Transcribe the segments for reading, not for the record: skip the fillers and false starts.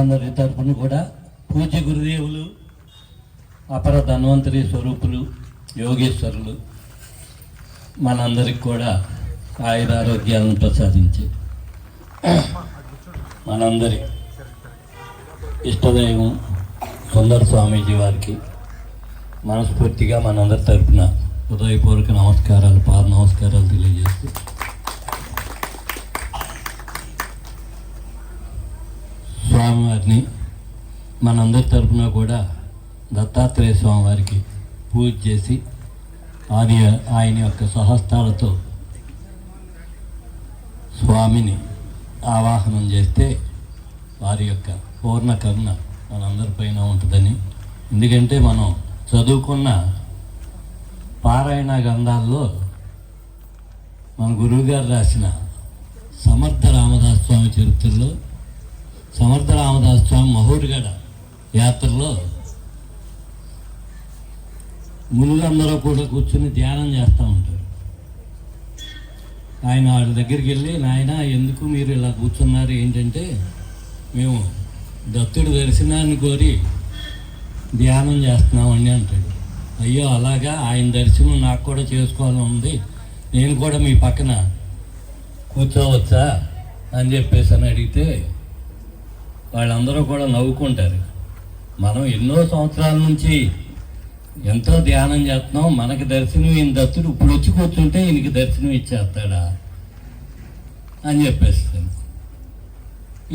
భక్తులందరి తరఫున కూడా పూజ్య గురుదేవులు అపర ధన్వంతరి స్వరూపులు యోగేశ్వరులు మనందరికి కూడా ఆయురారోగ్యాలను ప్రసాదించి మనందరి ఇష్టదైవం సుందర స్వామీజీ వారికి మనస్ఫూర్తిగా మనందరి తరఫున హృదయపూర్వక నమస్కారాలు, పాద నమస్కారాలు తెలియజేస్తూ స్వామివారిని మనందరి తరఫున కూడా దత్తాత్రేయ స్వామివారికి పూజ చేసి ఆయన యొక్క సహస్తాలతో స్వామిని ఆవాహనం చేస్తే వారి యొక్క పూర్ణ కరుణ మనందరిపైన ఉంటుందని. ఎందుకంటే మనం చదువుకున్న పారాయణ గ్రంథాల్లో మన గురువుగారు రాసిన సమర్థ రామదాస్ స్వామి చరిత్రలో సమర్థ రామదాస్ స్వామి మహూర్గఢ యాత్రలో మునులందరూ కూడా కూర్చుని ధ్యానం చేస్తూ ఉంటారు. ఆయన వాళ్ళ దగ్గరికి వెళ్ళి, నాయన ఎందుకు మీరు ఇలా కూర్చున్నారు, ఏంటంటే మేము దత్తుడి దర్శనాన్ని కోరి ధ్యానం చేస్తున్నామండి అంటాడు. అయ్యో అలాగా, ఆయన దర్శనం నాకు కూడా చేసుకోవాలని ఉంది, నేను కూడా మీ పక్కన కూర్చోవచ్చా అని చెప్పేసి అని అడిగితే వాళ్ళందరూ కూడా నవ్వుకుంటారు. మనం ఎన్నో సంవత్సరాల నుంచి ఎంతో ధ్యానం చేస్తున్నాం, మనకి దర్శనం ఈయన దత్తుడు ఇప్పుడు వచ్చి కూర్చుంటే ఈయనకి దర్శనం ఇచ్చేస్తాడా అని చెప్పేస్తాను.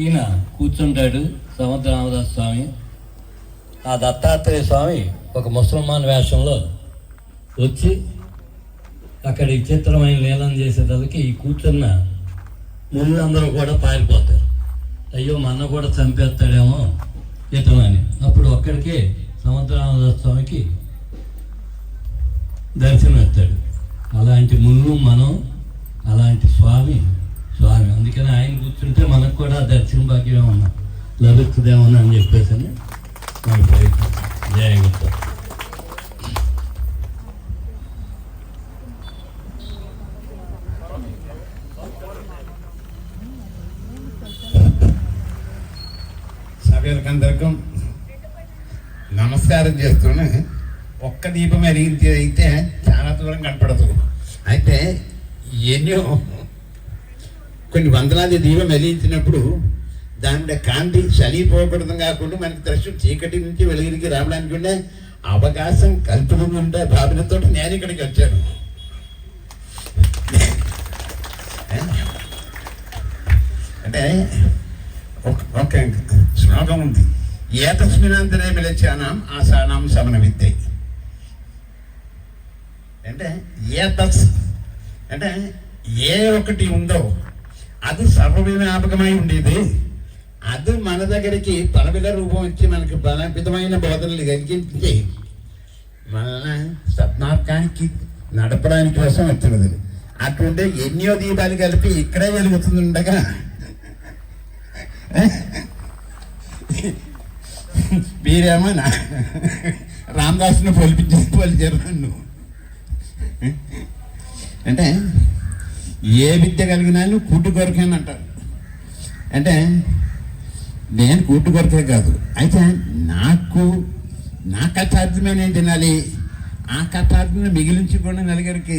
ఈయన కూర్చుంటాడు సమర్థ రామదాస్ స్వామి. ఆ దత్తాత్రేయ స్వామి ఒక ముసల్మాన్ వేషంలో వచ్చి అక్కడ విచిత్రమైన లీలం చేసేదానికి ఈ కూర్చున్న ముళ్ళందరూ కూడా పారిపోతారు. అయ్యో మన కూడా చంపేస్తాడేమో ఇతమని. అప్పుడు ఒక్కడికే సమర్థ రామదాస్ స్వామికి దర్శనం ఇస్తాడు. అలాంటి ముళ్ళు మనం, అలాంటి స్వామి. అందుకని ఆయన కూర్చుంటే మనకు కూడా దర్శన భాగ్యం ఏమన్నా లభిస్తుందేమో అని చెప్పేసి మన ప్రయత్నం. జయ గురు. సభ్యులకందరికీ నమస్కారం చేస్తూనే ఒక్క దీపం వెలిగించి అయితే చాలా దూరం కనపడదు. అయితే ఎన్నో కొన్ని వందలాది దీపం వెలిగించినప్పుడు దాంట్లో కాంతి చలిపోకూడదు కాకుండా మనకి దర్శనం చీకటి నుంచి వెలుగురికి రావడానికి ఉండే అవకాశం కల్పించుకుంటే భావనతో నేను ఇక్కడికి వచ్చాను. అంటే ఒక శ్లోకం ఉంది, ఏతస్మినాంతరే మిలచానాం ఆసానాం సమన విద్య. అంటే ఏతస్ అంటే ఏ ఒకటి ఉందో అది సర్వవ్యాపకమై ఉండేది, అది మన దగ్గరికి పరమిల రూపం వచ్చి మనకి బలపితమైన బోధనలు కలిగించి మన సత్నార్కానికి నడపడానికి కోసం వచ్చినది. అటువంటి ఎన్నో దీపాలు కలిపి ఇక్కడే వెలుగుతుండగా మీరేమో రామదాసును పోలిచారు నన్ను. అంటే ఏ విద్య కలిగినా కూటు కొరకేని అంటారు. అంటే నేను కూటు కొరకే కాదు, అయితే నా కథార్థమే నేను తినాలి, ఆ కథార్థమే మిగిలించి కూడా నలుగురికి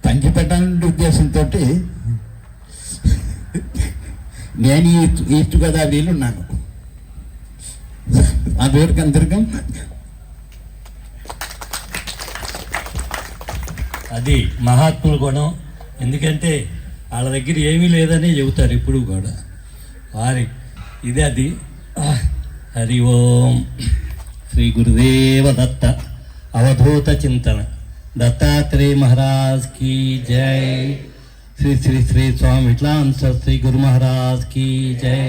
పంచిపెట్టాలనే ఉద్దేశంతో నేను ఈస్ట్ గోదావరిలో ఉన్నాను. ఆ పేరుకి అంతర్గం అది మహాత్ముల గుణం. ఎందుకంటే వాళ్ళ దగ్గర ఏమీ లేదని చెబుతారు ఇప్పుడు కూడా వారి ఇది అది. హరి ఓం. శ్రీ గురుదేవ దత్త అవధూత చింతన దత్తాత్రేయ మహారాజ్ की जय. श्री श्री श्री स्वामी विठलानंद శ్రీ గురు మహారాజ్ की जय.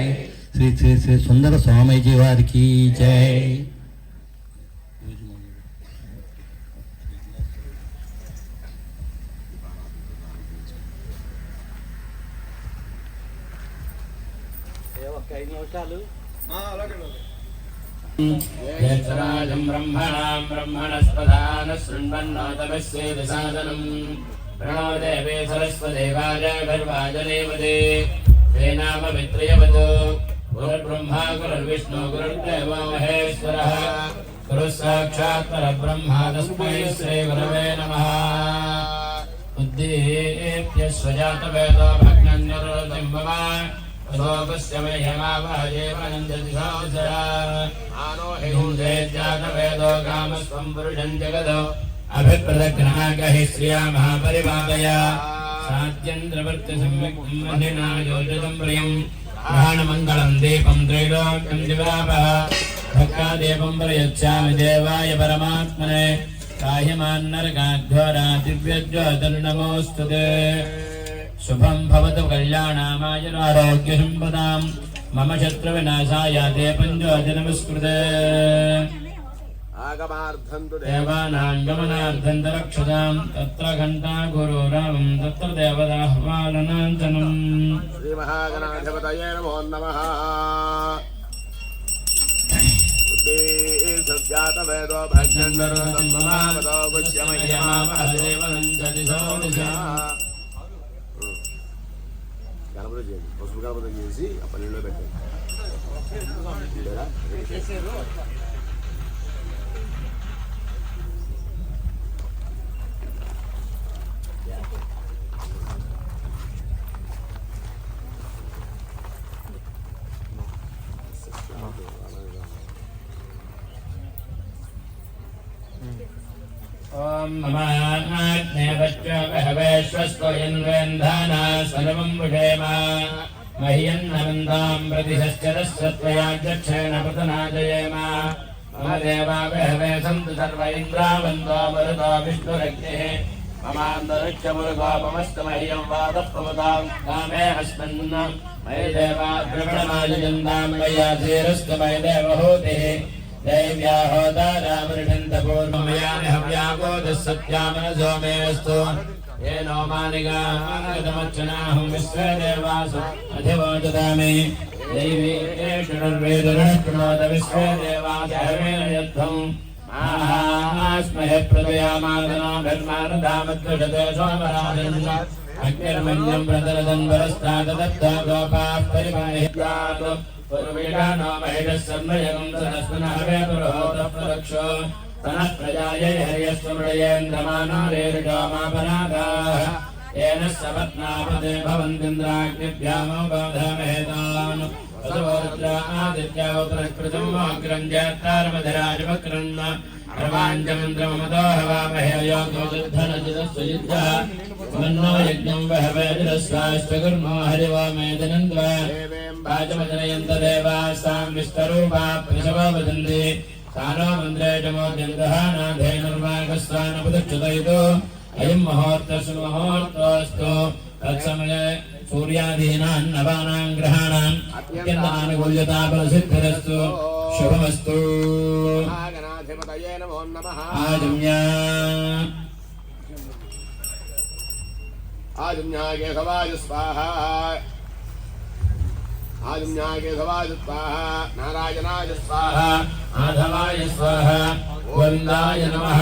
श्री श्री श्री सुंदर स्वामीजी वार की जय. ब्रह्मणां ब्रह्मणस्पदान शृण्वन्नोतमस्येति सादनं प्रणो देवे सरस्वदेवाय गर्वाजनेमदे ते नाम मित्रयवतो गुरुर्ब्रह्मा गुरुर्विष्णु गुरुर्देवो महेश्वरः गुरुः साक्षात् परब्रह्म तस्मै श्रीगुरवे नमः उद्दीप्य स्वजातवेदो भग्नन्यरुतिं मम ततोपस्य मे यमावहजेवनन्ददिशोऽसरा आनो हिन्दे जातवेदो कामस्वं पुरुषं जगदो अभिप्रदग्नागहि श्रिया महापरिपादय सात्यन्द्रवर्त्यसंविघ्नमधिना योजितं प्रियं प्राणमङ्गलं दीपं त्रैलोक्यं दिवापः भक्तादेवं प्रयच्छामि देवाय परमात्मने काह्यमान्नरकाघोरा दिव्यज्योतिर्नमोऽस्तु ते शुभं भवतु कल्याणामायुरारोग्यसम्पदां मम शत्रुविनाशाय ते पञ्चोतिनमस्कृते देवानां गमनार्थं च रक्षतां तत्र घण्टा गुरुरामं तत्र देवताह्वाननान्तनम् श्रीमहागणाधिपतये नमो नमः सज्जातवेदो भजन्नरुतं ममावतो गुच्यमय्यमावहदेवनन्ददिशोदिशा గణపతి చేయండి పసుపు గణపతి చేసి ఆ పల్లెల్లో పెట్టండి ॐ ममाग्नेवच्च बहवेश्वस्तो यन्वेन्धाना सर्वं वृषेम मह्यन्नवन्तां प्रतिशश्चरस्वत्वयाध्यक्षेण पतनाजयेम मम देवा बहवे सन्तु सर्व इन्द्रावन्तो मरुतो विष्णुरग्निः ममान्तरिक्षमुरुगोपमस्तु मह्यं वादः प्रमदां कामे अस्मिन् मयि देवा द्रविणमालिजन्तां मय्याधीरस्तु मयि देवहूतिः देव्या होदारामृषन्तपूर्वमयानि हव्यागोदः सत्यामनसो मेऽस्तु येनो मानिगागतमर्चनाहं विश्वे देवासु अधिवोचतामि दैवी एषुर्वेदगणकृणोत विश्वे देवासहवेन यद्धम् मास्महे प्रदयामादनाभिर्मानदामद्विषते सोमराजन् अग्निर्मन्यं प्रतरदन् वरस्तादत्ता गोपाः परिपाह्यात् पुरुषाणो महिषः सर्वयगं सदस्मनः वे पुरोहोतः प्ररक्षो तनः प्रजायै हर्यस्वमृळयेन्द्रमानो रेरुषो मापनाथाः येन सपत्नापदे भवन्तीन्द्राग्निभ्यामोपधामहेतान् वसवोरुद्रा आदित्या उपरकृतं वाग्रं ज्येष्ठारमधिराजवक्रन् प्रवाञ्चमन्द्रममतो हवामहे योगोदुद्धनजिदस्वयुद्धः मन्नो यज्ञं वहवेदिरस्वास्त्वगुर्मो हरिवोमेदिनन्द्वा वाचमजनयन्त देवासां विस्तरूपा प्रसवो वदन्ति सानो मन्द्रे च मोद्यन्तः नाधेनुर्वागस्वानपदक्षतयितो अयं मुहूर्तस्तु तत्समये सूर्यादीनां नवानां ग्रहाणाम् अत्यन्तानुकूल्यताफलसिद्धिरस्तु शुभमस्तु गणाधिपतये नमो नमः आजम्यागे सवाज स्वाहा आजम्यागे सवाज स्वाहा नारायणाय स्वाहा माधवाय स्वाहा गोविन्दाय नमः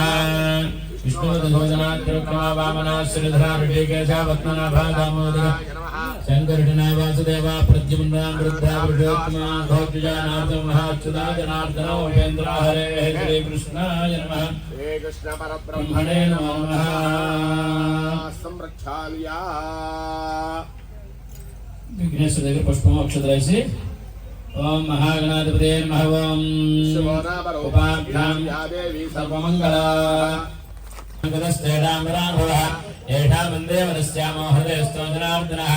विष्णुदशोजनात्रिविक्रमा वामना श्रीधरा ऋषिकेशा पद्मनाभा दामोदर शङ्कर्षणा वासुदेवा प्रद्युम्ना वृद्धा पुरुषोत्तमा भोक्तिजानाथ महाच्युता जनार्दन उपेन्द्रा हरे श्रीकृष्णाय नमः श्रीकृष्ण ब्रह्मणे नमो नमः संरक्षाल्या विघ्नेश्वर దగ్గర పుష్పం అక్షతలేసి ఓం మహాగణాధిపతే నమః ఓం ఉపాభ్యాం देवी సర్వమంగళ మంగళస్థేడాంబరాభవః ఏషా వందే వరస్యామో హృదయస్థో జనార్దనః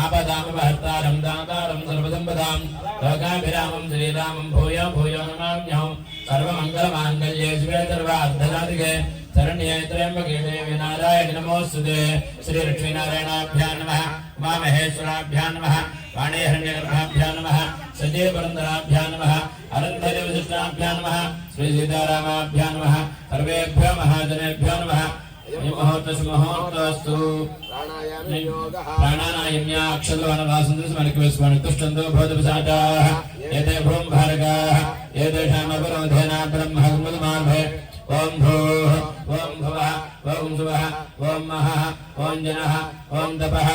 ఆపదామపహర్తారం దాతారం సర్వసంపదాం లోకాభిరామం శ్రీరామం భూయో భూయో నమామ్యహం సర్వమంగళమాంగళ్యే శివే సర్వార్థసాధికే శరణ్యే త్ర్యంబకే దేవి నారాయణి నమోస్తుతే శ్రీ లక్ష్మీనారాయణాభ్యాం నమః उमामहेश्वराभ्यां नमः वाणीहिरण्यगर्भाभ्यां नमः सजीवपुरन्दराभ्यां नमः अरन्धविशिष्टाभ्यां नमः श्रीसीतारामाभ्यां नमः सर्वेभ्यो महाजनेभ्यो नमः मुहूर्तस्तु प्राणानायम्याक्षलवनवासन्तु भवतुपसाटाः एते भ्रूम्भारकाः एतेषामपरोधेना ब्रह्मगुरुमार्भे ओं भूः ओं भुवः ओं सुवः ओम महः ओम जनः ओम तपः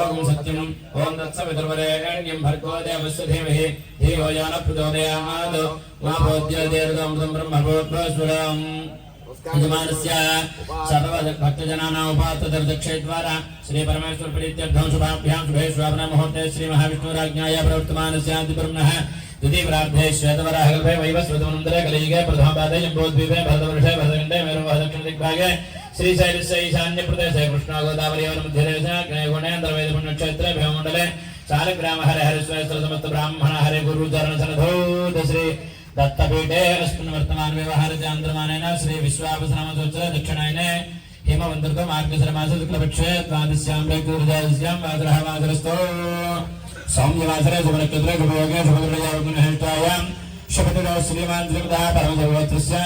ओम सत्यम् ओम तत्सवितुर्वरेण्यं भर्गो देवस्य धीमहि धियो यो नः प्रचोदयात् मा भूत्योर्देवतामृतं ब्रह्मभूत्वस्वरम् यजमानस्य सर्वभक्तजनानाम् उपात्तदर्दक्षयद्वारा श्री परमेश्वर प्रीत्यर्थं शुभाभ्यां शुभे श्रावण मुहूर्ते श्री महाविष्णुराज्ञाय प्रवर्तमानस्यादिब्रह्मणः द्वितीयप्रार्थे श्वेतवराहकल्पे वैवस्वतमनन्तरे कलियुगे प्रथमपादे जम्बूद्वीपे भरतवर्षे भरतखण्डे मेरुदक्षिणदिग्भागे श्रीशैलस्य ईशान्यप्रदेशे कृष्णागोदावरीवनमध्यदेशे गणेशोणेन्द्रवेदपुण्यक्षेत्रे भीममण्डले शालिग्राम हरे हरिश्वेश्वर समस्त ब्राह्मण हरे गुरुचरणसनधूत श्री दत्तपीठे अस्मिन् वर्तमान व्यवहार चान्द्रमानेन श्री विश्वावसनामसोत्सव दक्षिणायने हेमवन्तर्तो मार्गशिरमास शुक्लपक्षे द्वादश्यां ऋतुर्जादश्यां वासरः वासरस्थो सौम्यवासरे शुभनक्षत्रे शुभयोगे शुभगुणयावगुणहेष्टायां शुभतिरो श्रीमान् श्रीमतः परमदेवोत्रस्य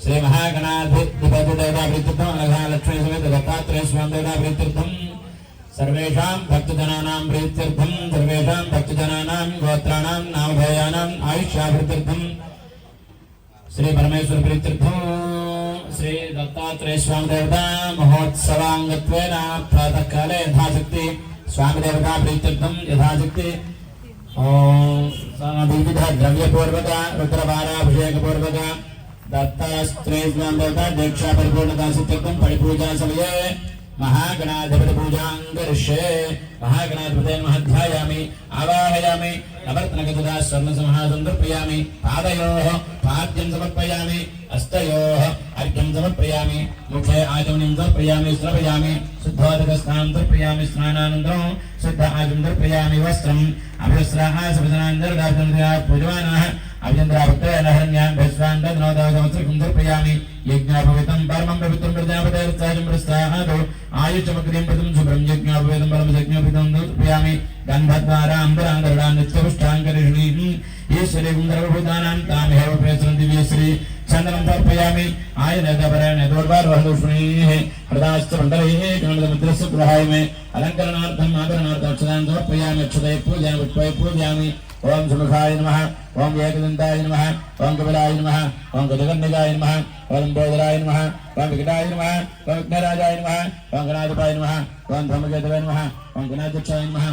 श्री महागणाधिपतिदेवताप्रीत्यर्थम् अनघालक्ष्मी समेत दत्तात्रेय स्वामी देवताप्रीत्यर्थम् सर्वेषां भक्तजनानां प्रीत्यर्थं सर्वेषां भक्तजनानां गोत्राणां नामधेयानाम् आयुष्याभिवृद्ध्यर्थं श्री परमेश्वर प्रीत्यर्थं श्री दत्तात्रेय स्वामी देवता महोत्सवांगत्वेन प्रातःकाले यथाशक्ति स्वामी देवता प्रीत्यर्थं यथाशक्ति विविध द्रव्यपूर्वक रुद्रभाराभिषेकपूर्वक दत्तात्रेय स्वामी देवता दीक्षा परिपूर्णता सिद्ध्यर्थं परिपूजा समये महागणाधिपति पूजां करिष्ये महागणाधिपते महध्यायामि आवाहयामि नवर्तनगतदा स्वर्णसंहासं समर्पयामि पादयोः पाद्यं समर्पयामि हस्तयोः अर्घ्यं समर्पयामि मुखे आचमनीं समर्पयामि स्नापयामि शुद्धोदकस्नानं समर्पयामि स्नानानन्तरं शुद्ध आचमनं समर्पयामि वस्त्रम् अभिवस्त्राः सविधनान्तर्गाभ्यन्तराः पूजमानाः अभिचन्द्राभक्तेन हरण्यां भस्वान्तनोदागमस्त्रं समर्पयामि यज्ञापवितं परमं पवित्रं प्रजापतेर्चाजं प्रस्थादो आयुष्यमग्रिं प्रथमं शुभ्रं यज्ञापवितं परमं यज्ञापवितं समर्पयामि गन्धद्वाराम्बरान्तरडां नित्यपुष्टाङ्करिष्णीः ईश्वरी कुन्दरभूतानां तामेव प्रेसरं दिव्यश्री चन्दनं समर्पयामि आयनदपरेण दोर्वारोहदूष्णीः हृदाश्च मण्डलैः कमलमुद्रस्य गृहाय मे अलङ्करणार्थम् आभरणार्थम् अक्षतान् समर्पयामि अक्षतैः पूजयामि पुष्पैः पूजयामि ओम सुमुखाय नमः ओम एकदन्ताय नमः ओम कपिलाय नमः ओम गजकर्णिकाय नमः ओम बोधराय नमः ओम विकटाय नमः ओम विघ्नराजाय नमः ओम गणाधिपाय नमः ओम धर्मकेतवे नमः ओम गणाध्यक्षाय नमः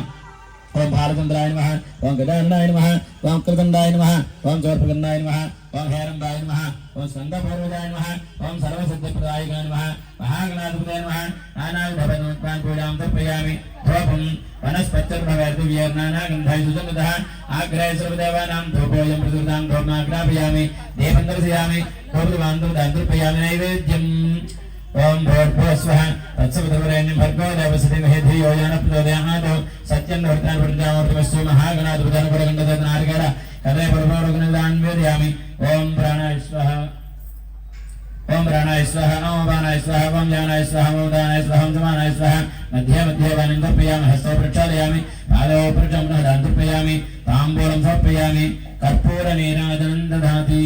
ओम भारचन्द्राय नमः ओम गजाननाय नमः ओम कृतंडाय नमः ओम चौर्पकन्नाय नमः ओम हेरम्बाय नमः ओम स्कन्दपूर्वजाय नमः ओम सर्वसिद्धिप्रदायकाय नमः महागणाधिपते नमः नानाविधभजनोत्पान् पूजां समर्पयामि धूपं वनस्पतिर्भवेद्दिव्यैर्नानागन्धैः सुसंगतः आग्रहे सर्वदेवानां धूपोऽयं प्रदुतां धूपमाग्रापयामि दीपं दर्शयामि धूपदीपान्तं दान्तर्पयामि नैवेद्यम् ओम भूर्भुवस्वः तत्सवितुर्वरेण्यं भर्गो देवस्य धीमहि धियो यो नः प्रचोदयात् सत्यं वर्तमानं प्रजामूर्तिमस्तु महागणाधिपतिर्गणगणनारिकेण कदे परमोरुगणदान् वेदयामि ओम प्राणाय स्वाहा ओम प्राणाय स्वाहा ओम वाणाय स्वाहा ओम ज्ञानाय स्वाहा ओम दानाय स्वाहा ओम समानाय स्वाहा मध्ये मध्ये वाणीं समर्पयामि हस्ते प्रक्षालयामि पादौ प्रक्षालनं दान्तर्पयामि ताम्बूलं समर्पयामि कर्पूरनीराजनं ददाति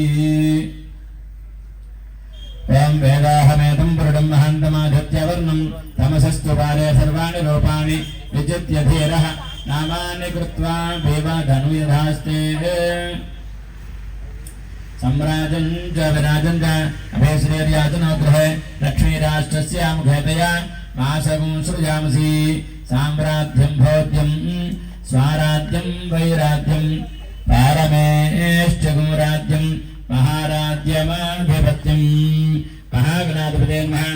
ओम वेदाहमेतं पुरुडं महान्तमाधत्यावर्णं तमसस्तु पारे सर्वाणि रूपाणि विजित्य धीरः नामानि कृत्वा देवाधनुयधास्ते सम्राजं च विराजं च अभयश्रेर्याजनोग्रहे लक्ष्मीराष्ट्रस्य मुखेतया मासगं सृजामसि साम्राज्यं भोज्यं स्वाराज्यं वैराज्यं पारमेष्टगं राज्यं महाराज्यमाधिपत्यं महागणाधिपते नमः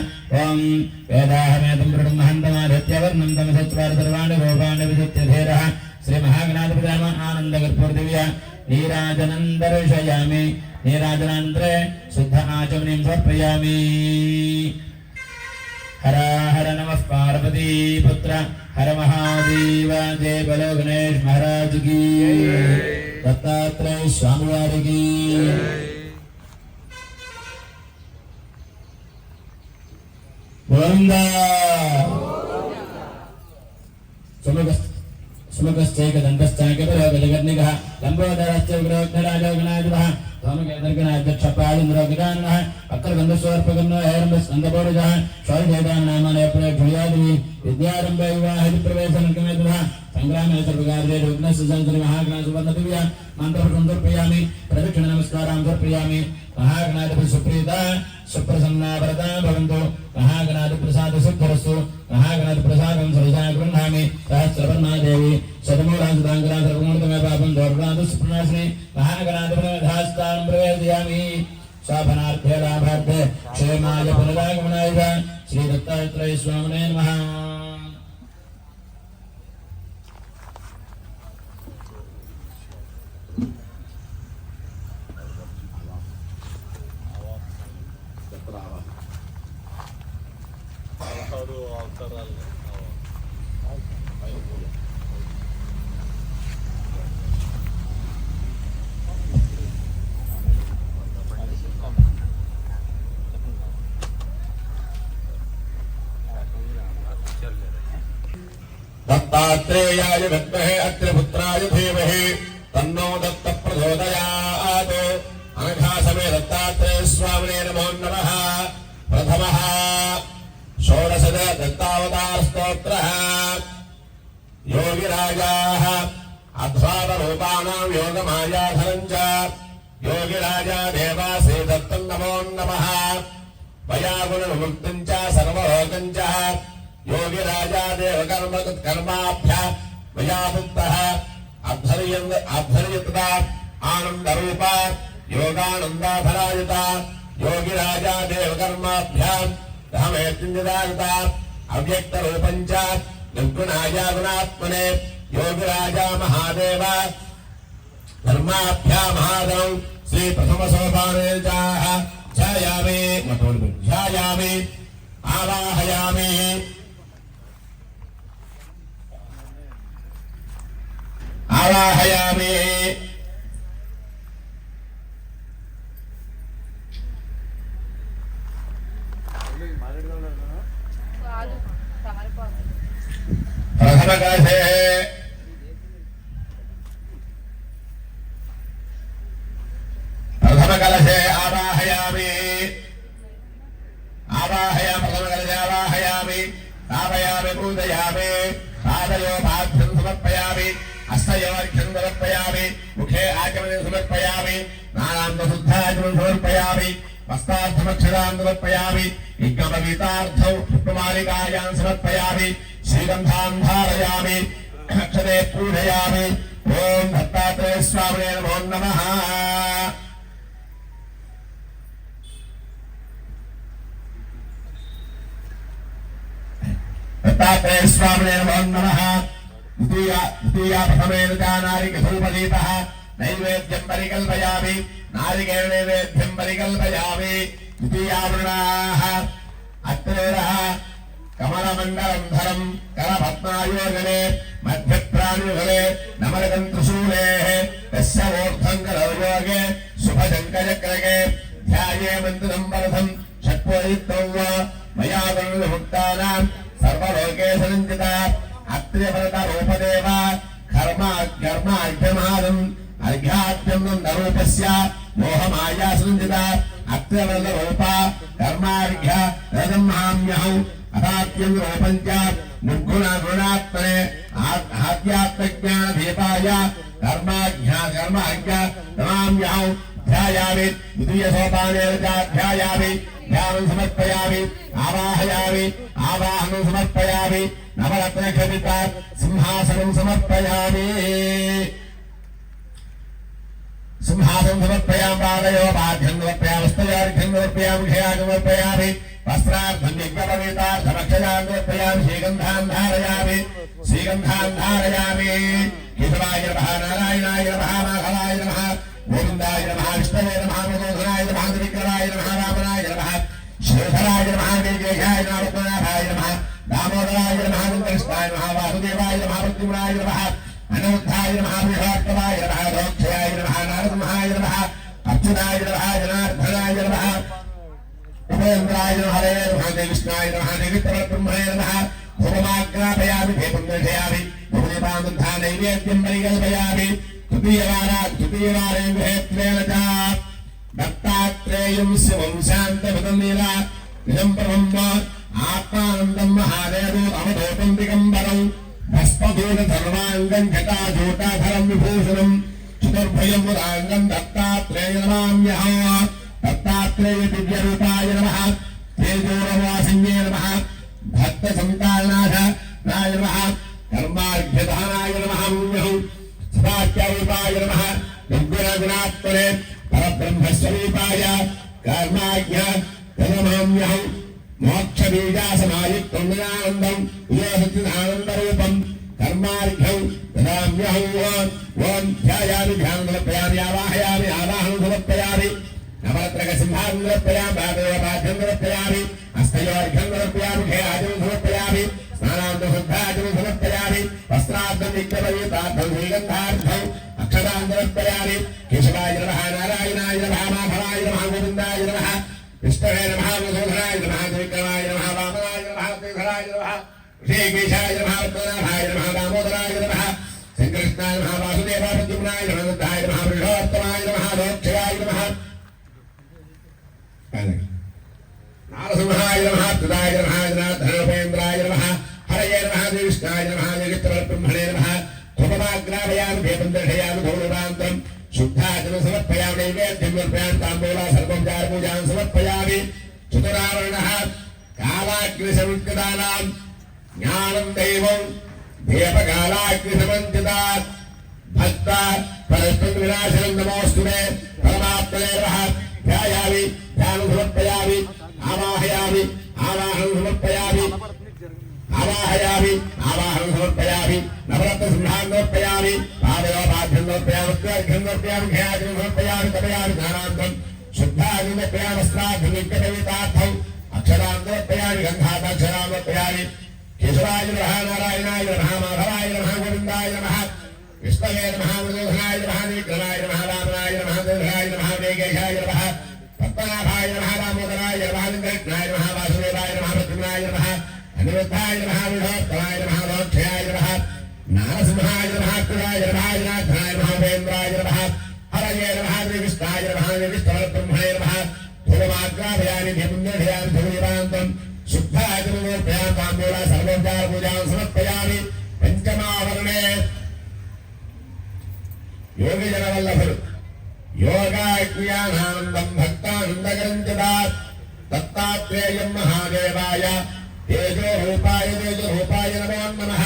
ओम वेदाहमेतं ब्रह्महन्तमाधत्यावर्णं तमसत्वार सर्वाणि रूपाणि विजित्य धीरः श्री महागणाधिपते नमः आनन्दकर्पूरदिव्य नीराजनं दर्शयामि नीराजनान्तरे शुद्ध आचमनीं समर्पयामि हर हर नमः पार्वती पुत्र हर महादेव जय बोलो गणेश महाराज की दत्तात्रेय स्वामी वारी की गोविंदा सुमुखश्चैकदन्तश्चाकपरोगजगन्निकः लम्बोदरश्च उग्रोग्धराजो गणाधिपः त्वमकेतर्गणाध्यक्षपालिन्द्रोगिरानः अक्रगन्धस्वर्पगन्नो हेरम्बस्कन्दपूर्वजः शौर्येतान्नामनयप्रभुयादिवि विद्यारम्भे विवाहितप्रवेशनकमेतुः संग्रामे सर्वकार्ये रुग्नस्य संसरि महागणाधिपतिव्या मन्त्रपुष्पं समर्पयामि प्रदक्षिणनमस्कारां समर्पयामि महागणाधिपति सुप्रीता सुप्रसन्ना वरदा भवन्तु महागणा स्पृणाश्री महागणाधिपतिधास्तान् प्रवेदयामि शोभनार्थे लाभार्थे क्षेमाय पुनरागमनाय श्री दत्तात्रेय स्वामिने नमः। दत्तात्रेयाय विद्महे अग्निपुत्राय धीमहि तन्नो दत्त प्रचोदयात्। अनघासमे दत्तात्रेय स्वामिने नमो नमः। प्रथमः षोडश दत्तावतार स्तोत्रः। योगिराजाः अध्वातरूपाणां योगमायाधनं च योगिराजा देवा श्रीदत्तं नमो नमः। वयागुणविमुक्तिं च सर्वलोकं च योगिराजा देवकर्म कर्माभ्य वयामुक्तः अध्वर्यतः आनन्दरूप योगानन्दाधरायत योगिराजा देवकर्माभ्यां धमेत्युञ्जदायत अव्यक्तरूपं च निर्गुणाय गुणात्मने योगिराजा महादेव धर्माभ्या महादं श्री प्रथमसोपाने ध्यायामि आवाहयामि। आवाहयामि प्रथमकलशे आवाहयामि प्रथमकलशे आवाहयामि स्थापयामि पूजयामि पादयोपाभ्यं समर्पयामि हस्तयोर्घ्यं समर्पयामि मुखे आचमनं समर्पयामि नानान्तशुद्धाचमनं समर्पयामि वस्त्रार्थमक्षरां समर्पयामि यज्ञोपवीतार्थौ पुष्पमालिकायां समर्पयामि श्रीगन्धां धारयामि अक्षते पूजयामि। ओम दत्तात्रेय स्वामिने नमो नमः। दत्तात्रेय स्वामिने नमो नमः। द्वितीया प्रथमेन नारिकेलधूपदीपः नैवेद्यं परिकल्पयामि नारिकेलनैवेद्यं परिकल्पयामि। द्वितीयावृणाः अत्रेरः कमलमण्डलं धरं करपद्मायोगले मध्यप्राणयुगले नमरगन्त्रशूलेः तस्य ऊर्ध्वं करयोगे शुभशङ्खचक्रगे ध्याये मन्त्रं वरदं षट्वैत्तौ मया विमुक्तानां सर्वलोके सञ्चिता अत्र्यवरदरूपदेव कर्माढ्यमादम् अर्घ्याद्यं नरूपस्य मोहमाया सञ्चिता अत्र्यवरदरूपा कर्मार्घ्य रदम्हाम्यहौ अदात्यं रूपं च निर्गुणात्मने आध्यात्मज्ञानदीपाय कर्माज्ञ नमाम्यहौ ध्यायामि। द्वितीयसोपाने ध्यायामि ध्यानं समर्पयामि आवाहयामि आवाहनं समर्पयामि नवरत्नखचित सिंहासनं समर्पयामि सिंहासनं समर्पयामि पादयोपाभ्यं समर्पयामि हस्तयोर्घ्यं समर्पयामि मुखेयां समर्पयामि वस्त्रार्थं यज्ञोपवीतार्थमक्षयां समर्पयामि श्रीगन्धां धारयामि केशवाय नमः नारायणाय नमः माधवाय नमः गोविन्दाय नमः विष्णवे नमः मधुसूदनाय नमः त्रिविक्रमाय नमः वामनाय नमः श्रीधराय नमः वीरकेशाय नमः पद्मनाभाय नमः दामोदराय नमः कृष्णाय नमः वासुदेवाय नमः प्रद्युम्नाय नमः अनिरुद्धाय नमः बृहत्तमाय नमः दोक्षयाय नमः नारदमहाय नमः अच्युताय नमः जनार्दनाय नमः उपेन्द्राय नमः हरे नमः कृष्णाय नमः निमित्तब्रह्मणे नमः धूपमाग्रापयामि दीपं दर्शयामि धूपदीपानुद्धा नैवेद्यं परिकल्पयामि। द्वितीयवारे गृहेत्वेन च दत्तात्रेयं शिवं शान्तपदं नीला निजं ब्रह्म आत्मानन्दं महादेवोऽवधूतं दिगम्बरं भस्मधूतधर्माङ्गं जटाजूटाधरं विभूषणं चतुर्भुजं मुदाङ्गं दत्तात्रेय नमाम्यहम्। दत्तात्रेय दिव्यरूपाय नमः तेजोरवासिन्ये नमः भक्तसन्तानाय नमः कर्मार्घ्यदानाय नमः सदाचारूपाय नमः గుణాత్మనే పరబ్రహ్మస్వరూపాయ కర్మాజ్ఞ తనమామ్యహం మోక్ష బీజాసమాయుక్తం వినానందం విజయసత్యనానందరూపం కర్మార్ఘ్యం దదామ్యహం ఓం ధ్యాయామి ధ్యానం సమర్పయామి ఆవాహయామి ఆవాహనం సమర్పయామి నవరత్నక సింహాన్ని సమర్పయామి పాదయోపాధ్యం సమర్పయామి హస్తయోర్ఘ్యం సమర్పయామి ఖేరాజం సమర్పయామి స్నానాంతం శుద్ధాజం సమర్పయామి వస్త్రార్థం నిత్యపర్యుతార్థం శ్రీగంధార్థం అక్షరాం సమర్పయామి కేశవాయ నమః నారాయణాయ నమః మాధవాయ నమః గోవిందాయ నమః విష్ణవే నమః మధుసూదనాయ నమః త్రివిక్రమాయ నమః వామనాయ నమః శ్రీధరాయ నమః శ్రీకేశాయ నమః పద్మనాభాయ నమః దామోదరాయ నమః శంకృష్ణాయ నమః వాసుదేవాయ ప్రద్యుమ్నాయ నమః బుద్ధాయ నమః పురుషోత్తమాయ నమః లోక్షయాయ నమః నారసింహాయ నమః తుదాయ నమః ధనోపేంద్రాయ నమః హరయే నమః శ్రీకృష్ణాయ నమః జగత్ప్రబ్రహ్మణే నమః ధూపమాగ్రాపయామి దీపందర్శయామి ధూపదాంతం శుద్ధాచనం సమర్పయామి నైవేద్యం సమర్పయామి తాంబూలా సర్వోపచారపూజాం సమర్పయామి చతురావరణః కాలాగ్నిసముద్గతానాం జ్ఞానం దైవం దీపకాలాగ్నిసమంజితాత్ భక్త పరస్పరం వినాశనం నమోస్తుతే పరమాత్మనే నమః ధ్యాయామి ధ్యానం సమర్పయామి ఆవాహయామి ఆవాహనం సమర్పయామి ఆవాహయామి ఆవాహనం సమర్పయామి నవరత్న సింహాన్ని సమర్పయామి పాదయోపాధ్యం సమర్పయామి అర్ఘ్యం సమర్పయామి ఖేయాజం సమర్పయామి తపయామి జ్ఞానాంతం శుద్ధాగ్ని సమర్పయామి వస్త్రార్థం నిత్యపవితార్థం అక్షరాం సమర్పయామి గంధాక్షరాం సమర్పయామి కేశవాయ నమః నారాయణాయ నమః మాధవాయ నమః గోవిందాయ నమః విష్ణవే నమః మధుసూదనాయ నమః త్రివిక్రమాయ నమః వామనాయ నమః శ్రీధరాయ నమః శ్రీకేశాయ నమః పద్మనాభాయ నమః దామోదరాయ నమః శంకృష్ణాయ నమః వాసుదేవాయ నమః ప్రద్యుమ్నాయ నమః అనిరుద్ధాయ నమః విష్ణోత్తమాయ నమః లోక్షయాయ నమః నారసింహాయ నమః తుదాయ నమః జనార్దనాయ నమః ఉపేంద్రాయ నమః హరయే నమః శ్రీకృష్ణాయ నమః విష్ణువర్బ్రహ్మణే నమః ధూపమాగ్రాపయామి దీపందర్శయామి ధూపదీపాంతం శుద్ధాచనం సమర్పయామి తాంబూలా సర్వోపచారపూజాం సమర్పయామి పంచమావరణే యోగిజనవల్లభుడు యోగాజ్ఞానానందం భక్తానందకరం చదాత్ దత్తాత్రేయం మహాదేవాయ తేజోరూపాయ నమో నమః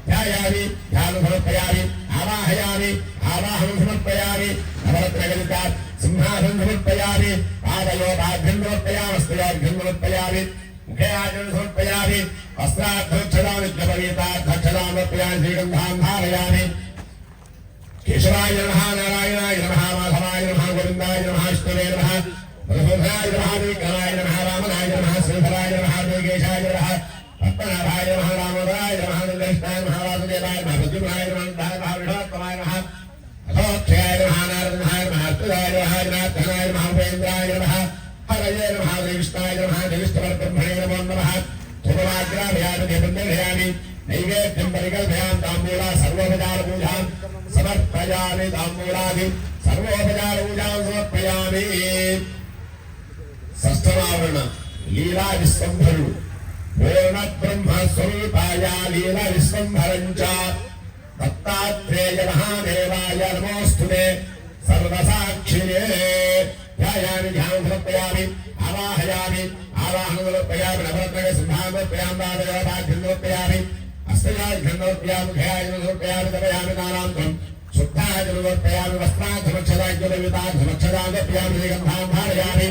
ధ్యాయామి ధ్యానం సమర్పయామి ఆవాహయామి ఆవాహనం సమర్పయామి నవరత్నగలితాత్ సింహాసనం సమర్పయామి పాదయోపాధ్యం సమర్పయామి హస్తయోర్ఘ్యం సమర్పయామి ముఖయాజనం సమర్పయామి వస్త్రార్థక్షదాం నిత్యపవితార్థక్షదాం సమర్పయామి శ్రీగంధాం ధారయామి కేశవాయ నమః నారాయణాయ నమః మాధవాయ నమః గోవిందాయ నమః విష్ణవే నమః మధుసూదనాయ నమః త్రివిక్రమాయ నమః వామనాయ నమః శ్రీధరాయ నమః శ్రీకేశాయ నమః పద్మనాభాయ నమః దామోదరాయ నమః శంకృష్ణాయ నమః వాసుదేవాయ నమః ప్రద్యుమ్నాయ నమః విష్ణోత్తమాయ నమః అధోక్షయాయ నమః నారసింహాయ నమః తుదాయ నమః జనార్దనాయ నమః ఉపేంద్రాయ నమః హరయే నమః శ్రీకృష్ణాయ నమః విష్ణువర్బ్రహ్మణే నమో నమః ధూపమాగ్రాపయామి దీపందర్శయామి నైవేద్యం పరికల్పయామి తాంబూలా సర్వోపచారపూజాం సమర్పయామి తాంబూలాది సర్వోపచారపూజాం సమర్పయామి షష్ఠమావరణ లీలా విశ్వంభరుడు పూర్ణ బ్రహ్మ స్వరూపాయ లీలా విశ్వంభరం చ దత్తాత్రేయ మహాదేవాయ నమోస్తుతే సర్వసాక్షిణే ధ్యాయామి ధ్యానం సమర్పయామి ఆవాహయామి ఆవాహనం సమర్పయామి నవరత్నక సింహాన్ని సమర్పయామి పాదయోపాధ్యం సమర్పయామి హస్తయార్ఘ్యం సమర్పయామి ఖేయాజం సమర్పయామి తపయామి నానాంతం శుద్ధాజనం సమర్పయామి వస్త్రార్థమక్షదాగ్యవితార్థమక్షదాం సమర్పయామి శ్రీగంధాం ధారయామి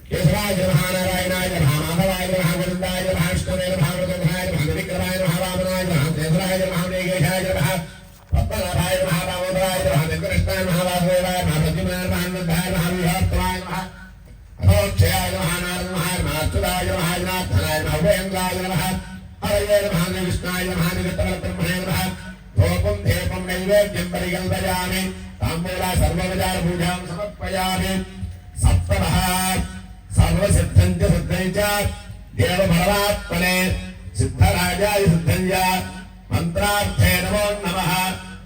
కేశవాయ నమః నారాయణాయ నమః మాధవాయ నమః గోవిందాయ నమః విష్ణవే నమః మధుసూదనాయ నమః త్రివిక్రమాయ నమః వామనాయ నమః శ్రీధరాయ నమః శ్రీకేశాయ నమః పద్మనాభాయ నమః దామోదరాయ నమః శంకృష్ణాయ నమః వాసుదేవాయ నమః ప్రద్యుమ్నాయ నమః అనిరుద్ధాయ నమః విష్ణోత్తమాయ నమః అధోక్షయాయ నమః నారసింహాయ నమః తుదాయ నమః జనార్దనాయ నమః ఉపేంద్రాయ నమః హరయే నమః శ్రీకృష్ణాయ నమః జగత్ప్రబ్రహ్మణే నమః ధూపం దీపం నైవేద్యం పరికల్పయామి తాంబూలా సర్వోపచారపూజాం సమర్పయామి సప్తమః సర్వసిద్ధం చ సిద్ధం చ దేవ పరమాత్మనే సిద్ధరాజాయ సిద్ధం చ మంత్రార్థే నమో నమః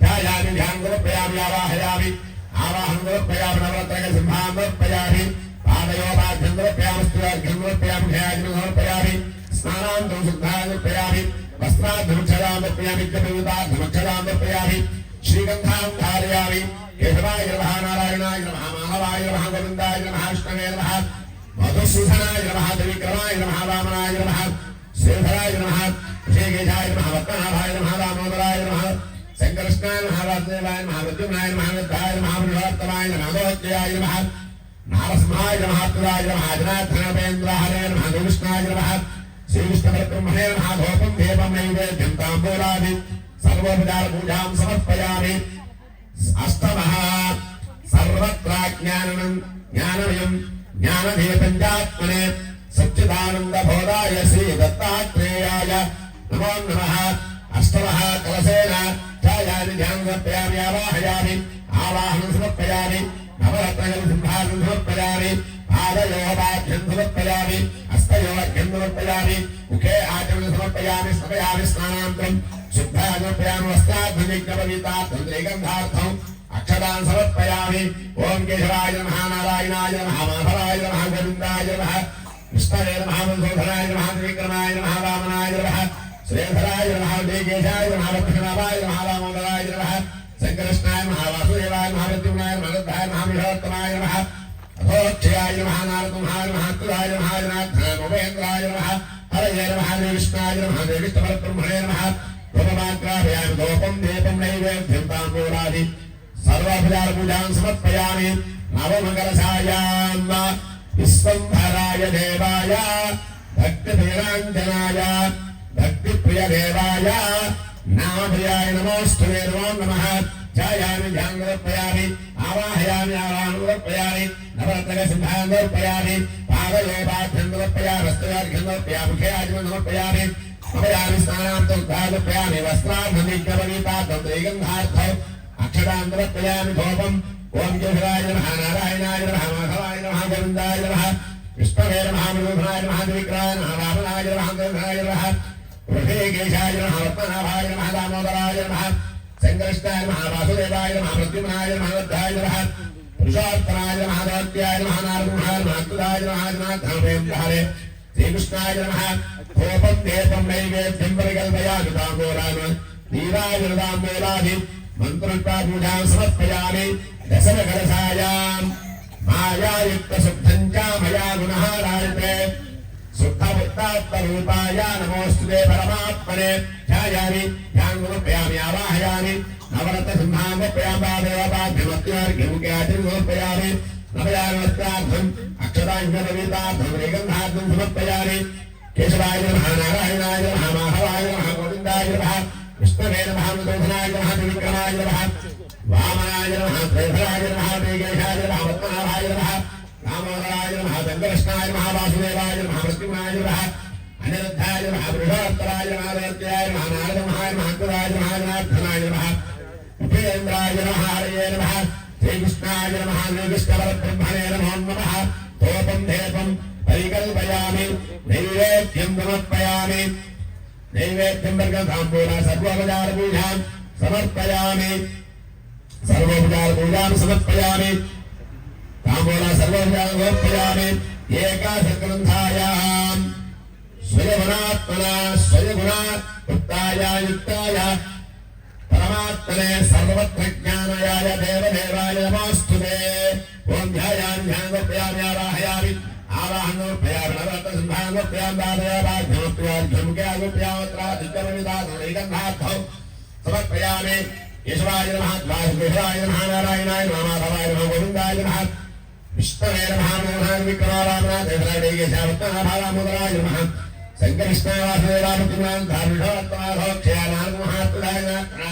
ధ్యాయామి ధ్యానం సమర్పయామి ఆవాహయామి ఆవాహనం సమర్పయామి నవరత్నక సింహాం సమర్పయామి పాదయోపాధ్యం సమర్పయామి స్తోర్ఘ్యం సమర్పయామి ఖేయాజనం సమర్పయామి స్నానాంతం శుద్ధాం సమర్పయామి వస్త్రార్థమక్షదాం సమర్పయామి నిత్యపవితార్థమక్షదాం సమర్పయామి శ్రీగంధాం ధారయామి కేశవాయ నమః నారాయణాయ నమః మాధవాయ నమః గోవిందాయ నమః విష్ణవే నమః మధుసూదనాయ నమః త్రివిక్రమాయ నమః వామనాయ నమః శ్రీధరాయ నమః శ్రీకేశాయ నమః పద్మనాభాయ నమః దామోదరాయ నమః శంకరకృష్ణాయ నమః వాసుదేవాయ నమః మృత్యుంజయాయ నమః నిత్యాయ నమః పురుషోత్తమాయ నమః నమోత్యాయ నమః నారసింహాయ నమః తులాయ నమః జనార్దనేంద్రాయ నమః కృష్ణాయ నమః శ్రీకృష్ణపరబ్రహ్మణే నమః ధూపం దీపం నైవేద్యం తాంబూలాది సర్వోపచార పూజాం సమర్పయామి. అష్టమః సర్వత్ర జ్ఞానమయం జ్ఞానదీపంచాత్మనే సచ్చిదానంద బోధాయ శ్రీ దత్తాత్రేయాయ నమో నమః. అష్టమః కలశేన ఛాయామి ధ్యానం సమర్పయామి ఆవాహయామి ఆవాహనం సమర్పయామి నవరత్నగల సింహాసనం సమర్పయామి పాదయోః పాద్యం సమర్పయామి హస్తయోః అర్ఘ్యం సమర్పయామి ముఖే ఆచమనం సమర్పయామి సమయామి స్నానాంతరం శుద్ధాయ సమర్పయామి వస్త్రార్థం త్రిగంధార్థం అక్షరాన్ సమర్పయామి. ఓం కేశవాయ నమః నారాయణాయ నమః మాధవాయ నమః గోవిందాయ నమః కృష్ణాయ నమః మధుసూదనాయ నమః త్రివిక్రమాయ నమః వామనాయ నమః శ్రీధరాయ నమః దేకేశాయ నమః వక్రనాభాయ నమః దామోదరాయ నమః శంకరకృష్ణాయ నమః వాసుదేవాయ నమః మృత్యుంజయాయ నమః నిత్యాయ నమః విష్ణోత్తమాయ నమః అధోక్షయాయ నమః నారసింహాయ నమః తులాయ నమః జనార్దనేంద్రాయ నమః హరయే నమః కృష్ణాయ నమః కృష్ణపరబ్రహ్మణే నమః ధూపమాగ్రాపయామి ధూపం దీపం నైవేద్యం తాంబూలాది సర్వోపచార పూజాం సమర్పయామి. నవమకలశాయాం విశ్వంభరాయ దేవాయ భక్తిప్రియాంజనాయ భక్తిప్రియదేవాయ నామప్రియాయ నమోస్తుతే నమో నమః. ఛాయామి ధ్యానం సమర్పయామి ఆవాహయామి ఆవాహనం సమర్పయామి నవరత్నగల సింహాసనం సమర్పయామి పాదయోః పాద్యం సమర్పయామి హస్తయోర్ఘ్యం సమర్పయామి ముఖే ఆచమనం సమర్పయామి సమయామి స్నానాంతం సమర్పయామి వస్త్రార్థం త్రిగంధార్థం అక్షరాన్ సమర్పయామి ధూపం. ఓం కేశవాయ నమః నారాయణాయ నమః మాధవాయ నమః గోవిందాయ నమః విష్ణవే నమః మృగోధనాయ నమః త్రివిక్రమాయ నమః వామనాయ నమః గోవిందాయ నమః వృషేకేశాయ నమః రత్ననాభాయ నమః దామోదరాయ నమః శంకరకృష్ణాయ నమః వాసుదేవాయ నమః మృత్యుంజయాయ నమః నిత్యాయ నమః పురుషోత్తమాయ నమః దౌత్యాయ నమః నారసింహాయ నమః తులాయ నమః జనార్దనేంద్రాయ శ్రీకృష్ణాయ నమః ధూపం దీపం నైవేద్యం పరికల్పయామి తాంబూలాన్ నీరాయ తాంబూలాది మంత్రోక్తా పూజాం సమర్పయామి. దశమకలశాయాం మాయాయుక్త శుద్ధం చ మయా గుణః రాయతే శుద్ధబుద్ధాత్మరూపాయ నమోస్తుతే పరమాత్మనే. ఛాయామి ధ్యానం సమర్పయామి ఆవాహయామి నవరత్న సింహాం సమర్పయామి పాదయోపాభ్యమత్యార్ఘ్యం సమర్పయామి నవయామి వస్త్రార్థం అక్షరాంగీతార్థం రేగంధార్థం సమర్పయామి. కేశవాయ నమః నారాయణాయ నమః మాధవాయ నమః గోవిందాయ నమః విష్ణవే నమః మృగోధనాయ నమః త్రివిక్రమాయ నమః వామనాయ నమః శ్రీధరాయ నమః దేకేశాయ నమః పద్మనాభాయ నమః దామోదరాయ నమః శంకరకృష్ణాయ నమః వాసుదేవాయ నమః మృత్యుంజయాయ నమః అనిరుద్ధాయ నమః పురుషోత్తరాయ నమః దౌత్యాయ నమః నారసింహాయ నమః తులాయ నమః జనార్దనాయ నమః ఉపేంద్రాయ నమః హరయే నమః శ్రీకృష్ణాయ నమః శ్రీకృష్ణపరబ్రహ్మణే నమో నమః. ధూపం దీపం పరికల్పయామి నైవేద్యం సమర్పయామి. నైవేద్యం తాంబూల సర్వోపచార పూజాం సమర్పయామి. సర్వోపచార పూజాం సమర్పయామి తాంబూల సర్వోపచార సమర్పయామి. ఏకాశగ్రంథాయాం స్వయగుణాత్మన స్వయగుణ యుక్తాయ యుక్తాయ పరమాత్మనే సర్వత్ర జ్ఞానయాయ దేవదేవాయ నమోస్తుతే. ఓం ధ్యాయామి ధ్యానం సమర్పయామి ఆవాహయామి ఆవాహనం సమర్పయామి నవరత్న సింహాసనం సమర్పయామి పాదయోపాభ్యమత్యార్ఘ్యం ముఖే ఆచమనం సమర్పయామి. కేశవాయ నమః వాసుదేవాయ నమః నారాయణాయ నమః మాధవాయ నమః గోవిందాయ నమః విష్ణవే నమః మృగోధనాయ విక్రమాయ నమః దేవరాయ దేకేశాయ నమః శంకరకృష్ణాయ వాసుదేవాయ మృత్యుంజయాయ విష్ణోత్తమాధోక్షయాయ నమః తులాయ నమః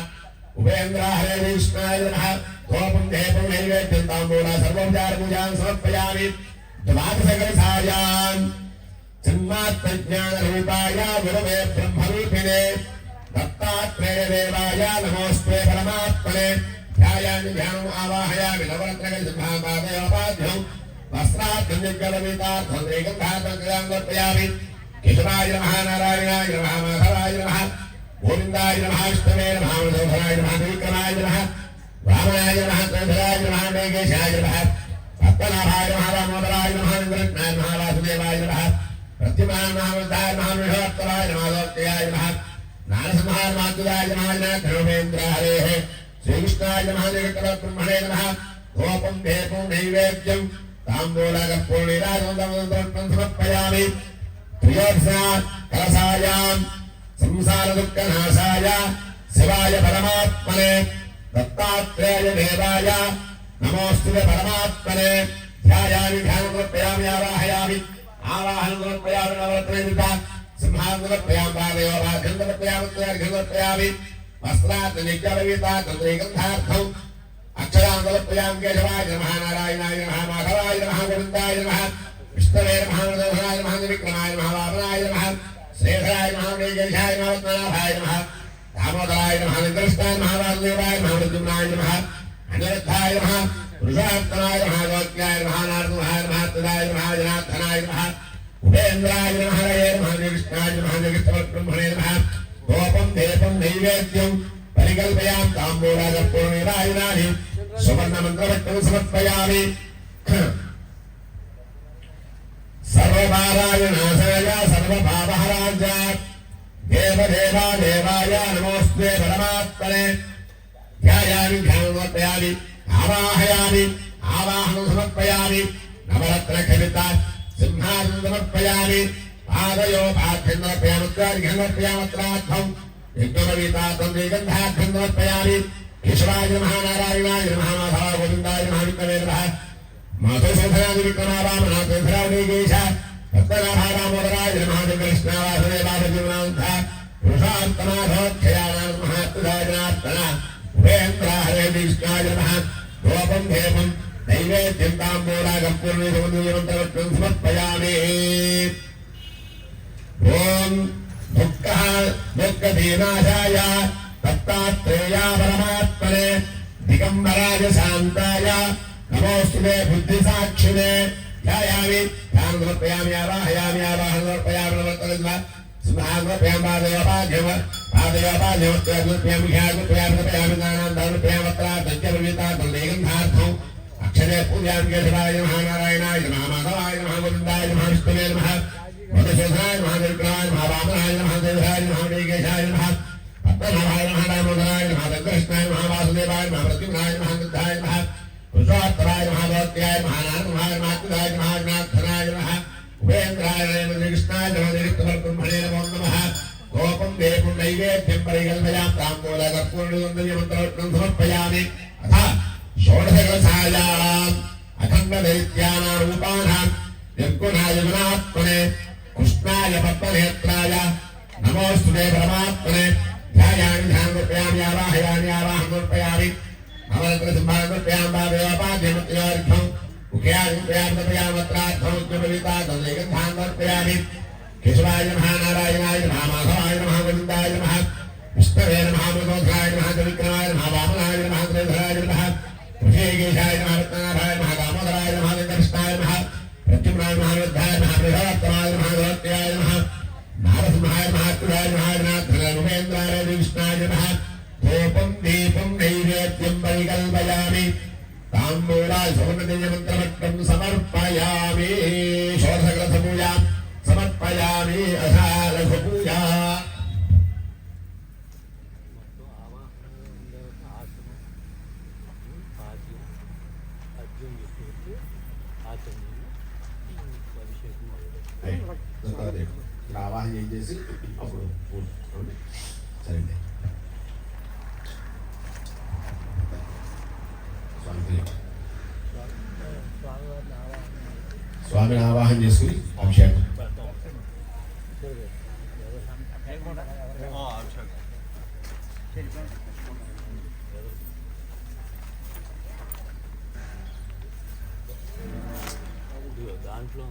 ఉపేంద్రాయ కృష్ణాయ నమః ధూపం దీపం నైవేద్యం తాంబూల సర్వోపచార పూజాం సమర్పయామి. ద్వాదశకలశాయాం చిన్మాత్మజ్ఞానరూపాయ గురవే బ్రహ్మరూపిణే దత్తాత్రేయ దేవాయ నమోస్తుతే పరమాత్మనే. ధ్యాయామి ధ్యానం ఆవాహయామి నవరత్నగల సింహాం పాదయోపాభ్యం వస్త్రార్థం యజ్ఞలమితార్థం త్రిగంధార్థం సమర్పయామి. కేశవాయ నమః నారాయణాయ నమః మాధవాయ నమః గోవిందాయ నమః విష్ణవే నమః మృగోధనాయ నమః త్రివిక్రమాయ నమః వామనాయ నమః శ్రీధరాయ నమః దేకేశాయ నమః పద్మనాభాయ నమః దామోదరాయ నమః ఇంద్రజ్ఞాయ నమః వాసుదేవాయ నమః ప్రత్యుమాయ నమః వృద్ధాయ నమః విష్ణోత్తరాయ నమః దౌత్యాయ నమః నారసింహాయ నమః తులాయ నమః జనార్దనేంద్రాయ శ్రీకృష్ణాయ నమః శ్రీకృష్ణపరబ్రహ్మణే నమః. ధూపం దీపం నైవేద్యం తాంబూలకర్పూరనిరాజనం సమర్పయామి. త్రయోదశ కలశాయాం సంసార దుఃఖనాశాయ శివాయ పరమాత్మనే దత్తాత్రేయ దేవాయ నమోస్తుతే పరమాత్మనే ధ్యాయామి ధ్యానం సమర్పయామి ఆవాహయామి ఆవాహనం సమర్పయామి నవరత్నయుత సింహాసనం సమర్పయామి పాదయోపాఘ్యం సమర్పయామి త్రయార్ఘ్యం సమర్పయామి వస్త్రాత్ నిత్యవీతాత్ త్రైగంధార్థం అక్షరాన్ సమర్పయామి కేశవాయ నమః నారాయణాయ నమః మాధవాయ నమః గోవిందాయ నమః విష్ణవే నమః మధోధరాయ నమః విక్రమాయ నమః వామనాయ నమః శ్రేయసాయ నమః వేగేశాయ నమః పద్మనాభాయ నమః దామోదరాయ నమః నిద్రష్టాయ నమః వాసుదేవాయ నమః మృత్యుంజయాయ నమః అనిరుద్ధాయ నమః పురుషార్థనాయ నమః గోత్యాయ నమః నారసింహాయ నమః తదాయ నమః జనార్దనాయ నమః ఉపేంద్రాయ నమః హరయే నమః కృష్ణాయ నమః విష్ణుబ్రహ్మణే నమః గోపం దేపం నైవేద్యం పరికల్పయామి తాంబూలాగర్పూర్ణిరాయునాని సువర్ణమంత్రవట్టం సమర్పయామి సర్వపారాయణాశాయ సర్వపాపహరాజ దేవదేవా దేవాయ నమోస్తుతే పరమాత్మనే ధ్యాయామి ధ్యానం సమర్పయామి ఆవాహయామి ఆవాహనం సమర్పయామి నవరత్న ఖలిత సింహాసనం సమర్పయామి పాదయోపాఖ్యం సమర్పయామి త్రార్ఘ్యం సమర్పయామి త్రార్థం యజ్ఞోపవీతార్థం శ్రీగంధార్థం సమర్పయామి కేశవాయ నమః నారాయణాయ నమః మాధవాయ గోవిందాయ నమః విష్ణవే నమః మాధవసూధనాది విక్రమారామనాథేశ పద్మనాభాయ దామోదరాయ నమః కృష్ణవాసుదేవాయ జీవనాంత పురుషార్థనాథోక్షయానాం మహాత్ముదాయ జనార్దన ఉపేంద్ర హరే విష్ణాయ నమః గోపం దేవం నైవేద్యం తాంబూలాగం పూర్ణిమంత్రవట్టం సమర్పయామి ఓం దుఃఖదీనాశాయ దత్తాత్రేయ పరమాత్మనే దిగంబరాయ శాంతాయ నమోస్తుతే బుద్ధిసాక్షిణే ధ్యాయామి ధ్యానం సమర్పయామి ఆవాహయామి ఆవాహనం సమర్పయామి నమః సింహాసనం సమర్పయామి పాదయోపాధ్యం సమర్పయామి ధ్యానం సమర్పయామి దానాం సమర్పయామి త్రార్థం శ్రీగంధార్థం అక్షరే పూజయామి కేశవాయ నమః నారాయణాయ నమః మాధవాయ నమః గోవిందాయ నమః విష్ణవే నమః మధుసూదనాయ నమః విక్రమాయ నమః వామనాయ నమః దేవాయ నమః వేగేశాయ నమః పద్మనాభాయ నమః దామోదరాయ నమః కృష్ణాయ నమః వాసుదేవాయ నమః మృత్యుంజయాయ నమః నిద్ధాయ నమః పురుషోత్తరాయ నమః గోత్యాయ నమః నారసింహాయ నమః తుదాయ నమః జనార్దనాయ నమః ఉపేంద్రాయ నమః కృష్ణాయ నమః విష్ణుబ్రహ్మణే నమో నమః గోపం దేవం నైవేద్యం పరికల్పయామి తాంబూలాగర్పూర్ణిమంత్రవట్టం సమర్పయామి అథ షోడశకలశాయాం అఖండదైత్యానాం రూపాణాం నిర్గుణాయ గుణాత్మనే కృష్ణాయ పద్మనేత్రాయ నమోస్తుతే పరమాత్మనే ధ్యాయామి ధ్యానం సమర్పయామి ఆవాహయామి ఆవాహనం సమర్పయామి నవరత్న సింహాసనం సమర్పయామి పాదయోపాధ్యం ముఖ్యామి సమర్పయామి త్రార్థం యజ్ఞోపవీతార్థం శ్రీగంధాం సమర్పయామి కేశవాయ నమః నారాయణాయ నమః మాధవాయ నమః గోవిందాయ నమః విష్ణవే నమః మధోధరాయ నమః విక్రమాయ నమః వామనాయ నమః త్రైధరాయ నమః ఋషికేశాయ నమః రత్నాభాయ నమః దామోదరాయ నమః కృష్ణాయ నమః ప్రత్యుమ్నాయ నమః విద్ధాయ నమః బృహత్తమాయ నమః గోత్యాయ నమః నారసింహాయ నమః తుదాయ నమః జనార్దనాయ ఉపేంద్రాయ విష్ణాయ నమః ధూపం దీపం నైవేద్యం పరికల్పయామి తాంబూలాయ సువర్ణదివ్యమంత్రవట్టం సమర్పయామి షోడశకలశపూజా సమర్పయామి అషాఢపూజా ఆవాహన చేసి అప్పుడు సరే స్వామిని ఆవాహన చేసుకుని అభిషేకం దాంట్లో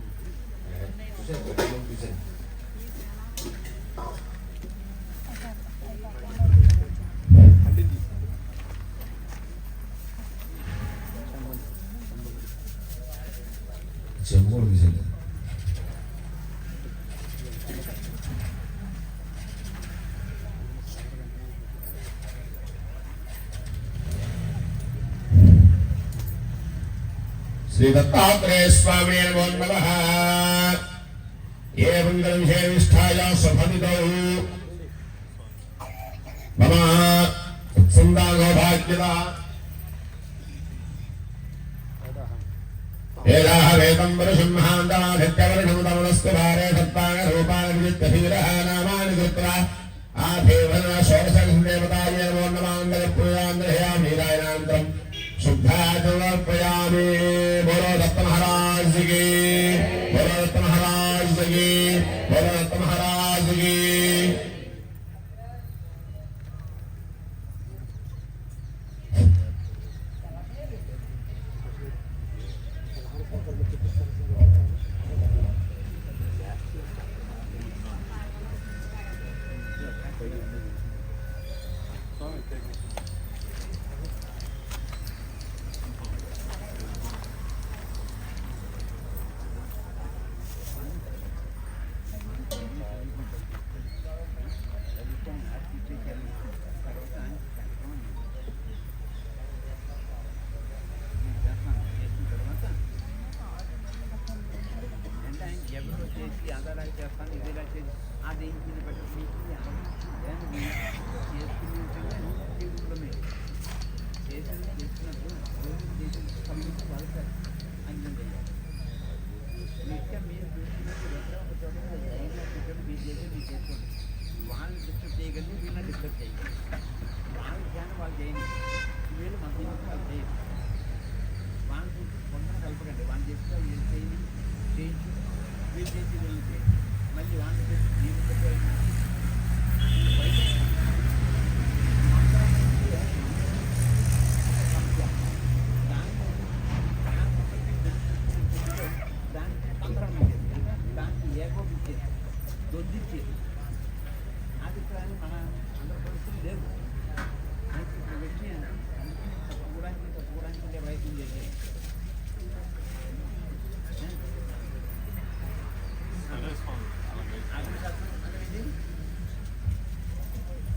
చెంబు తీసేది శ్రీ దత్తాత్రేయ స్వామి నమో నమః ఏ మంగళవిషయ నిష్ఠాయ స్వభవితౌ మమ సందానో భాగ్యద ఏదాహ వేదం వరసింహాందాధిత్యవర్షం తమనస్తు భారే సత్తాన రూపాన విజిత్య నామాని కృత్వా महादेवन षोडशदेवताय नमो नमः प्रयामि रायनान्तरं शुद्धाचमर्पयामि। बोलो दत्त महाराज की, बोलो दत्त महाराज की, बोलो दत्त महाराज की।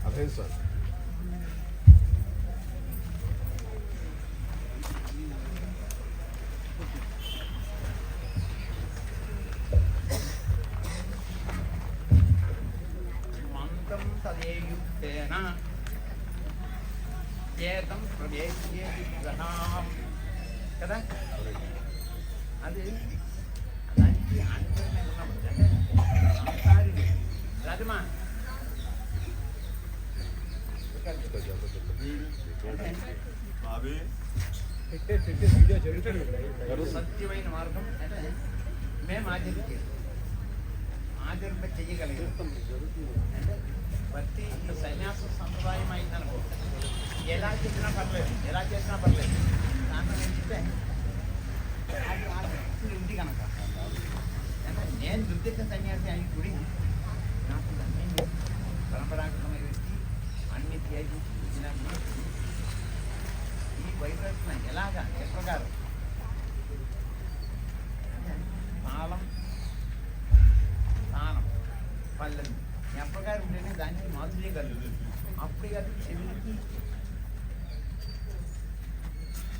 అదే సార్ మంత్రం తదేయుక్తేన ఏతం ప్రవేశ్యే విగ్రహం కదా. అది దానికి ఆంతర్యం ఉన్నప్పుడు అంటే సంసారి రాజమా సత్యమైన మార్గం అంటే మేము ఆచరింప చెయ్యగలిగాం. అంటే ప్రతి సన్యాస సంప్రదాయం అయిందనుకో, ఎలా చేసినా పర్లేదు, ఎలా చేసినా పర్లేదు. దాంట్లో ఏంటంటే అది ఆ వ్యక్తులు ఉంది కనుక అంటే నేను దుర్దిక సన్యాసి అని గుడి నాకు అన్ని పరంపరాగతమైన వ్యక్తి అన్ని త్యాగించి ఇచ్చినప్పుడు ఈ వైబ్రేషన్ ఎలాగా ఎప్పగారు తాళం స్థానం పల్లెలు ఎప్పగారు ఉంటేనే దానికి మాధుర్యం కలుగుతుంది. అప్పుడే కాదు చెవికి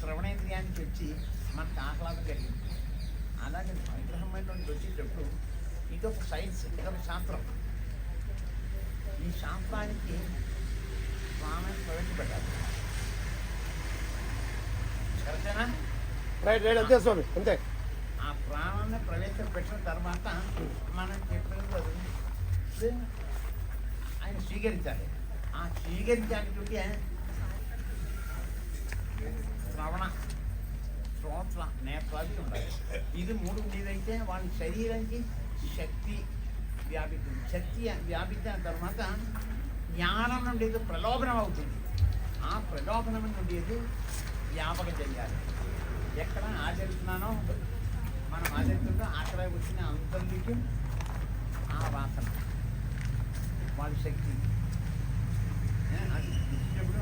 శ్రవణేంద్రియానికి వచ్చి మనకు ఆహ్లాదం కలిగింది. అలాగే విగ్రహమైనటువంటి వచ్చేటప్పుడు ఇదొక సైన్స్, ఇదొక శాస్త్రం. ఈ శాస్త్రానికి స్వామిని ప్రవేశపెట్టాలి. కరెక్టేనా? రైట్ రైట్ అంతే స్వామి అంతే. ఆ ప్రాణాన్ని ప్రవేశపెట్టిన తర్వాత మనం చెప్పినది ఆయన స్వీకరించాలి. ఆ స్వీకరించడానికి శ్రవణ శ్రోత్ర నేత్రాది ఉండాలి. ఇది మూడు ఉండేదైతే వాళ్ళ శరీరానికి శక్తి వ్యాపిస్తుంది. శక్తి వ్యాపించిన తర్వాత జ్ఞానం నుండేది ప్రలోభనం అవుతుంది. ఆ ప్రలోభనం నుండేది వ్యాపకం చెయ్యాలి. ఎక్కడ ఆచరిస్తున్నానో మనం ఆచరిస్తుందో అక్కడ వచ్చిన అంతర్లికి ఆ వాసన వాళ్ళ శక్తి అది ఇచ్చినప్పుడు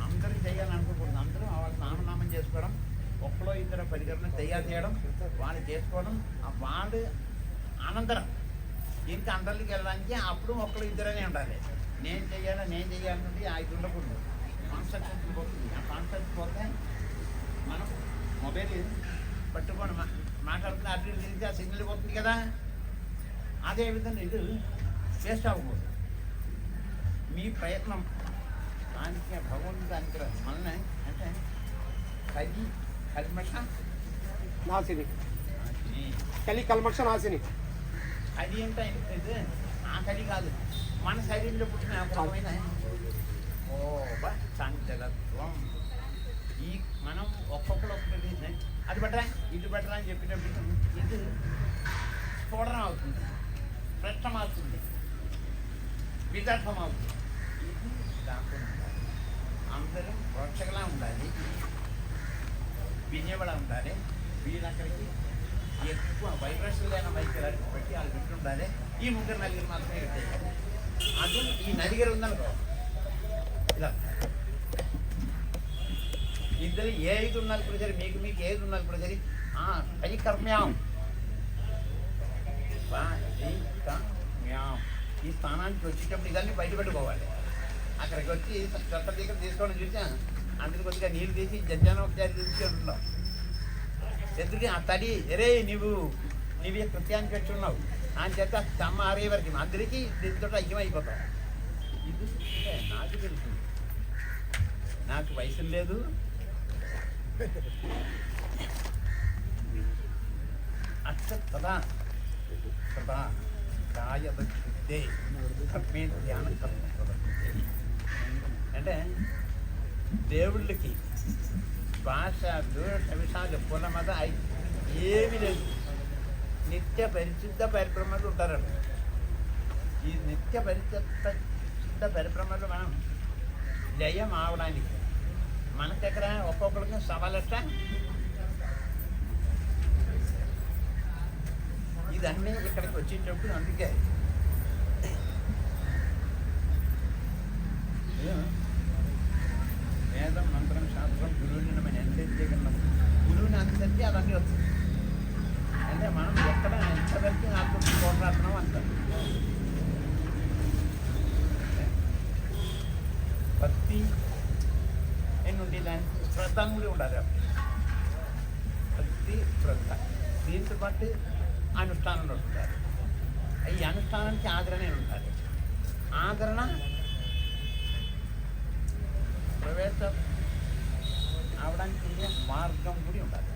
అందరూ చేయాలనుకోకూడదు. అందరూ వాళ్ళ నామనామం చేసుకోవడం, ఒక్కలో ఇద్దరు పరికరణ తయారు చేయడం, వాళ్ళు చేసుకోవడం, వాళ్ళు అనంతరం ఇంకా అందరికి వెళ్ళడానికి అప్పుడు ఒక్కరు ఇద్దరనే ఉండాలి. నేను చేయాలంటే ఐదు ఉండకూడదు. కాన్సెప్ట్ పోతుంది. ఆ కాన్సెప్ట్ పోతే మనం మొబైల్ పట్టుకొని మాట్లాడుతున్న అటు తిరిగితే ఆ సిగ్నల్ పోతుంది కదా. అదేవిధంగా ఇది వేస్ట్ అవ్వకూడదు. మీ ప్రయత్నం దానికి భగవంతుడు అనుగ్రహం మళ్ళీ అంటే కల్మష నాశిని కలి కల్మష నాశిని. కలి అంటే ఆ కలి కాదు, మన శరీరంలో పుట్టిన ఒక రకమైన చంచలత్వం. ఈ మనం ఒక్కొక్కరు ఒక్కటి అది బట్టరా ఇది బట్టరా అని చెప్పినప్పుడు ఇది స్ఫోటనం అవుతుంది, ప్రశ్నం అవుతుంది, విదర్భం అవుతుంది. ఇది కాకుండా అందరూ రక్షకలా ఉండాలి, వినేవాళ్ళ ఉండాలి. వీళ్ళు అక్కడికి ఎక్కువ వైబ్రేషన్ లేని మైకి పెట్టి వాళ్ళు పెట్టి ఉండాలి. ఈ ముగ్గురు నలుగురు మాత్రమే పెట్టేయాలి. అది ఈ నలుగురు ఉందనుకో ఇలా ఇద్దరు ఏ ఐదు ఉన్నప్పుడు సరే, మీకు ఏది ఉన్నప్పుడు సరే పరికర్మ్యాం ఈ స్థానానికి వచ్చేటప్పుడు ఇదన్నీ బయటపెట్టుకోవాలి. అక్కడికి వచ్చి చెత్త దగ్గర తీసుకోవడం చూసా అందుకు కొద్దిగా నీళ్ళు తీసి జడ్జానం ఒకసారి తీసుకుంటున్నావు. ఎందుకు ఆ తడి ఎరే నీవు కృత్యానికి వచ్చి ఉన్నావు అని చెప్తే తమ్మ ఆరే వరకు అందరికీ దీంతో అయ్యమైపోతావు. ఇది నాకు తెలుసు, నాకు వయసు లేదు, అచ్చదా సదా కాయదే కర్మే ధ్యాన కర్మ అంటే దేవుళ్ళకి భాష దూర విషయాలు కులమద ఏమీ లేదు. నిత్య పరిశుద్ధ పరిభ్రమలు ఉంటారండి. ఈ నిత్య పరిశుద్ధ పరిభ్రమలు మనం లయం అవడానికి మనకెక్కడ ఒక్కొక్కరికి సవాలట. ఇదన్నీ ఇక్కడికి వచ్చేటప్పుడు అందుకే వేదం మంత్రం శాస్త్రం గురువుని మనం ఎంతైతే కన్నా గురువుని అంతే అవన్నీ వస్తుంది. అంటే మనం ఎక్కడ ఎంతవరకు నాకు పోరాడుతున్నాం అంటారు. భక్తి ఎన్నుండి దానికి శ్రద్ధ కూడా ఉండాలి. భక్తి శ్రద్ధ దీంతో పాటు అనుష్ఠానంలో ఉంటారు. ఈ అనుష్ఠానానికి ఆదరణ ఉంటుంది. ఆదరణ ప్రవేశ అవడానికి మార్గం కూడా ఉండాలి.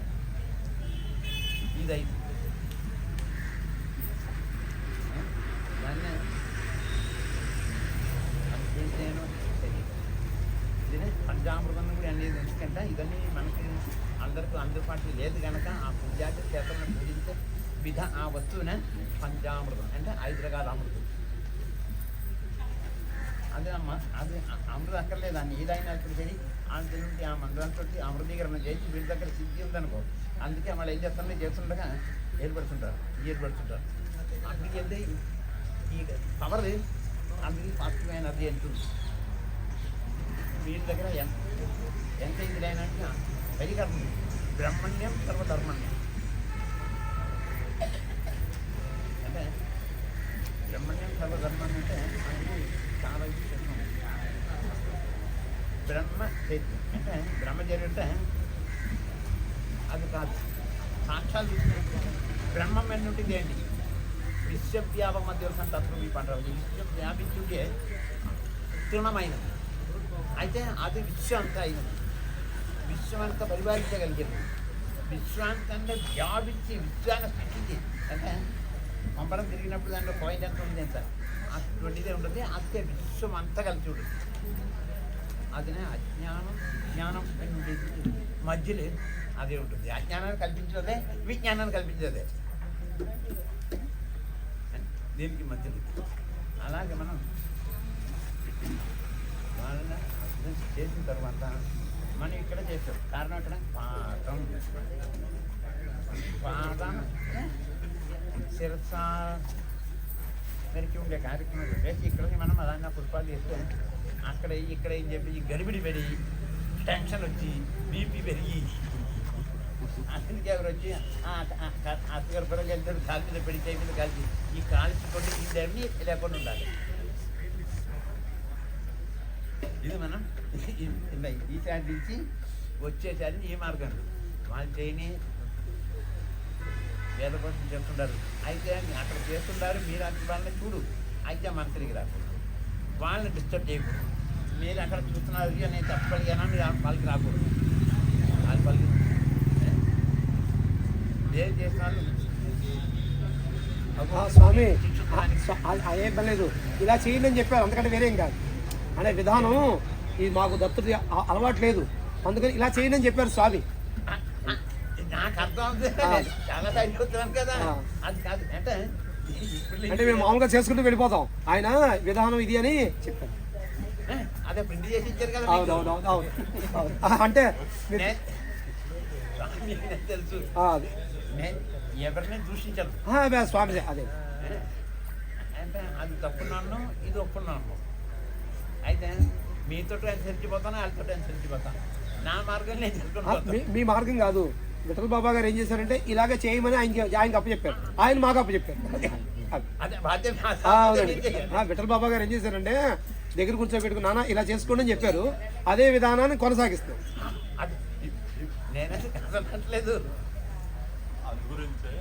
ఇదైతే దాన్ని నేను ఇది పంచామృతం కూడా అనేది. ఎందుకంటే ఇవన్నీ మనకి అందరికీ అందుబాటులో లేదు కనుక ఆ పూజాకి క్షేత్రాన్ని పూజించే ఆ వస్తువునే పంచామృతం అంటే 5 రకాల అమృతం. అదే అమ్మ అది అమృతం అక్కర్లేదు. దాన్ని ఏదైనా ఇప్పుడు సరి అంత నుండి ఆ మంత్రంతో అమృతీకరణ చేసి వీళ్ళ దగ్గర సిద్ధి ఉందనుకో. అందుకే వాళ్ళు ఏం చేస్తుండగా ఏర్పడుతుంటారు. అక్కడికి వెళ్తే ఈ పవర్ అందుకే పాజిటివ్ ఎనర్జీ వెళ్తుంది. వీళ్ళ దగ్గర ఎంత ఇది లేనంటే పరికర్మం బ్రహ్మణ్యం సర్వధర్మణ్యం అంటే బ్రహ్మణ్యం సర్వధర్మణ్యం అంటే అందుకు చాలా విషయం. బ్రహ్మ చైత్యం అంటే బ్రహ్మచర్య అంటే అది కాదు. సాక్షాత్ బ్రహ్మం ఎన్నుంటిది ఏంటి? విశ్వవ్యాప మధ్య తత్వం ఈ పంట విశ్వం వ్యాపించుంటే తృణమైనది. అయితే అది విశ్వం అంతా అయినది. విశ్వం అంతా పరిపాలించగలిగింది. విశ్వాంతంగా వ్యాపించి విశ్వాన్ని సృష్టించి అంటే పంపడం తిరిగినప్పుడు దాంట్లో పాయింట్ ఎంత ఉంది ఎంత అటువంటిదే ఉంటుంది. అంతే విశ్వం అంతా కలిసి ఉంటుంది. అదినే అజ్ఞానం విజ్ఞానం అని ఉండేది మధ్యలో అదే ఉంటుంది. అజ్ఞానాన్ని కల్పించదే, విజ్ఞానాన్ని కల్పించదే, దీనికి మధ్యలో. అలాగే మనం వాళ్ళని చేసిన తర్వాత మనం ఇక్కడ చేస్తాం. కారణం ఇక్కడ పాఠం శిరస మెరికి ఉండే కార్యక్రమం చేసి ఇక్కడికి మనం అదన్నా పుష్పాలు చేస్తే అక్కడ ఇక్కడ ఏం చెప్పి ఈ గడిబిడి పెరిగి టెన్షన్ వచ్చి బీపీ పెరిగి అతనికి ఎవరు వచ్చి అత్తగారు పిల్లలు వెళ్తాడు కాలు మీద పెడి చేయి మీద కలిసి ఈ కాల్చి కొట్టి ఇవన్నీ లేకుండా ఉండాలి. ఇది మనం ఈసారి నుంచి వచ్చేసారి ఈ మార్గం వాళ్ళు చేయని వేద కోసం చేస్తుంటారు. అయితే అక్కడ చేస్తుంటారు, మీరు అక్కడ వాళ్ళని చూడు. అయితే మన తిరిగి రాకూడదు, వాళ్ళని డిస్టర్బ్ చేయకూడదు. మీరు అక్కడ చూస్తున్నారు నేను చెప్పగలిగానా మీరు వాళ్ళకి రాకూడదు. వాళ్ళు పలికి ఏం చేసిన వాళ్ళు స్వామి ఏం పర్లేదు, ఇలా చేయండి అని చెప్పారు, అంతకంటే వేరేం కాదు. అనే విధానం ఇది మాకు దత్తుడి అలవాటు లేదు, అందుకని ఇలా చేయండి అని చెప్పారు స్వామి. నాకు అర్థం అవుతుంది, చాలా టైం అవుతున్నాను కదా, అది కాదు అంటే మేము మామూలుగా చేసుకుంటూ వెళ్ళిపోతాం, ఆయన విధానం ఇది అని చెప్పారు. అదే ప్రింట్ చేసి ఇచ్చారు కదా. అవును అంటే తెలుసు, ఎవరిని దూషించరు స్వామి. అదే అంటే అది తప్పున్నాను, ఇది ఒప్పున్నాను. అయితే మీతో అనుసరించిపోతాను, వాళ్ళతో అనుసరించిపోతాను. నా మార్గం నేను తెలుసుకుని మీ మార్గం కాదు. విఠల బాబా గారు ఏం చేశారంటే ఇలాగే చేయమని ఆయనకి అప్పచెప్పారు, ఆయన మాకు అప్పచెప్పారు. విఠల బాబా గారు ఏం చేశారంటే దగ్గర కూర్చోబెట్టుకుని నాన్న ఇలా చేసుకోండి అని చెప్పారు, అదే విధానాన్ని కొనసాగిస్తాం. నేనైతే కదలట్లేదు. అది గురించే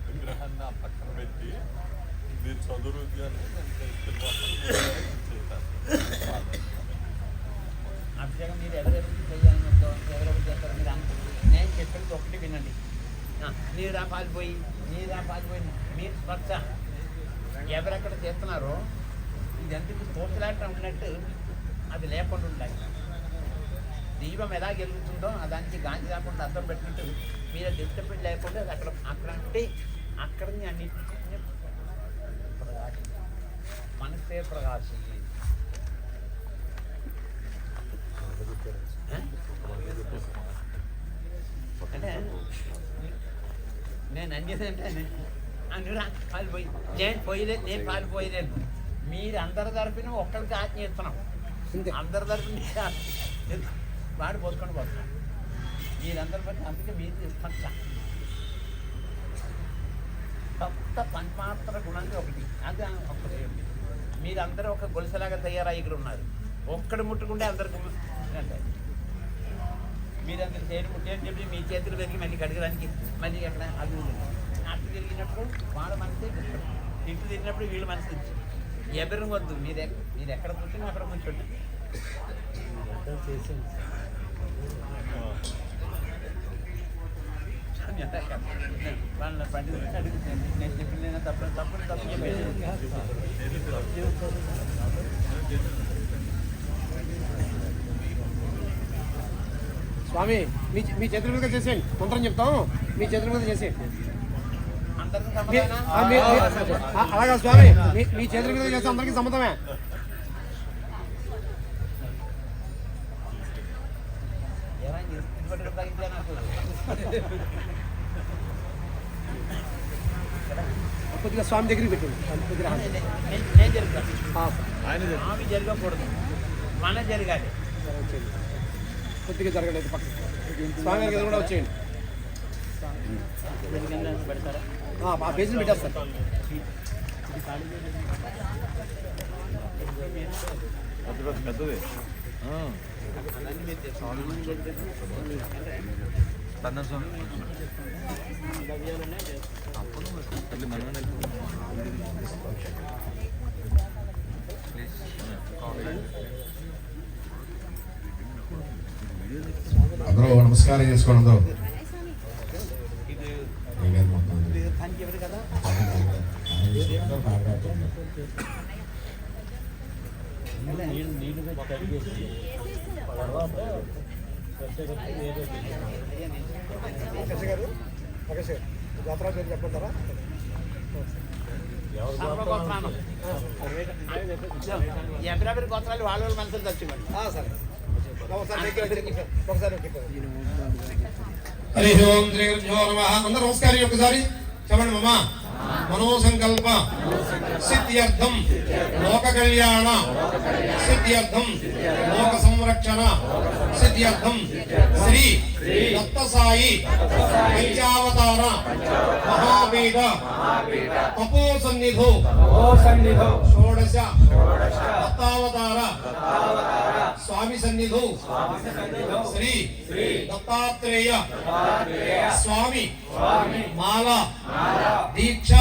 విగ్రహాన్ని ఆ పక్కన పెట్టి మీరు చదువు అభిషేకం మీరు ఎవరెవరికి చేయాలని చేస్తారు మీరు నేను చెప్పేది ఒకటి వినండి. నీరా పాలిపోయి మీరు స్పర్శ ఎవరెక్కడ చేస్తున్నారో ఇదంతా తోపులాట ఉన్నట్టు అది లేకుండా ఉండాలి. దీపం ఎలా గెలుగుతుందో దానికి గాంధీ రాకుండా అర్థం పెట్టినట్టు మీరు డిస్టర్బెన్స్ లేకుండా అక్కడ అంటే అక్కడిని అన్ని మనసే ప్రకాశం. అంటే నేను అన్నిదంటే నువ్వు పాలిపోయి నేను పోయలేదు, నేను పాలిపోయలేదు. మీరు అందరి తరపున ఒక్కరికి ఆజ్ఞ ఇస్తున్నాం, అందరి తరపున వాడు పోసుకొని పోతున్నాం. మీరందరి బట్టి అందుకే మీరు స్పర్శ కొత్త పంచమాత్ర గుణంగా ఒకటి, అది ఒకటి. మీరందరూ ఒక గొలుసులాగా తయారై ఇక్కడ ఉన్నారు. ఒక్కడు ముట్టుకుంటే అందరికి అంటే మీరందరూ చేతి ముట్టే అని చెప్పి మీ చేతులు పెరిగి మళ్ళీ కడగడానికి మళ్ళీ అక్కడ అది అటు తిరిగినప్పుడు వాళ్ళ మనసే ఇటు తిరిగినప్పుడు వీళ్ళ మనసు తెచ్చు. ఎవరు వద్దు, మీరు ఎక్కడ కూర్చొని అక్కడ కూర్చోండి. వాళ్ళ పండితులు అడుగుతుంది, నేను చెప్పింది తప్పు చెప్పేది. స్వామి మీ చేతుల మీద చేసేయండి, మంత్రం చెప్తాం, మీ చేతుల మీద చేసేయండి. అలాగా స్వామి, మీ చేతుల మీద చేస్తే అందరికీ సమ్మతమే. కొద్దిగా స్వామి దగ్గరికి పెట్టండి. నేను జరుగుతాను, ఆమె జరగకూడదు, మన జరగాలి. కొద్దిగా జరగలేదు పక్కన స్వామి గారికి కూడా వచ్చేయండి. ఆ పేజీలు పెట్టేస్తారు. పెద్దది అందరూ నమస్కారం చేసుకోండి. అందరూ గోత్రాల పేరు చెప్పంటారా? ఎవరెవరి గోత్రాలు వాళ్ళ మనసులు తెచ్చివ్వండి. సరే ఒకసారి హరి ఓం శ్రీ గురుభ్యో నమః. అందరూ నమస్కారం ఒక్కసారి చెప్పండి. మమ మనోసంకల్ప సిద్ధ్యర్థం లోక కళ్యాణ సిద్ధ్యర్థం లోక సంరక్షణ సిద్ధ్యర్థం శ్రీ దత్త సాయి పంచావతార మహాపీఠ తపో సన్నిధో షోడశ దత్తావతార స్వామి సన్నిధో శ్రీ దత్తాత్రేయ స్వామి మాల దీక్ష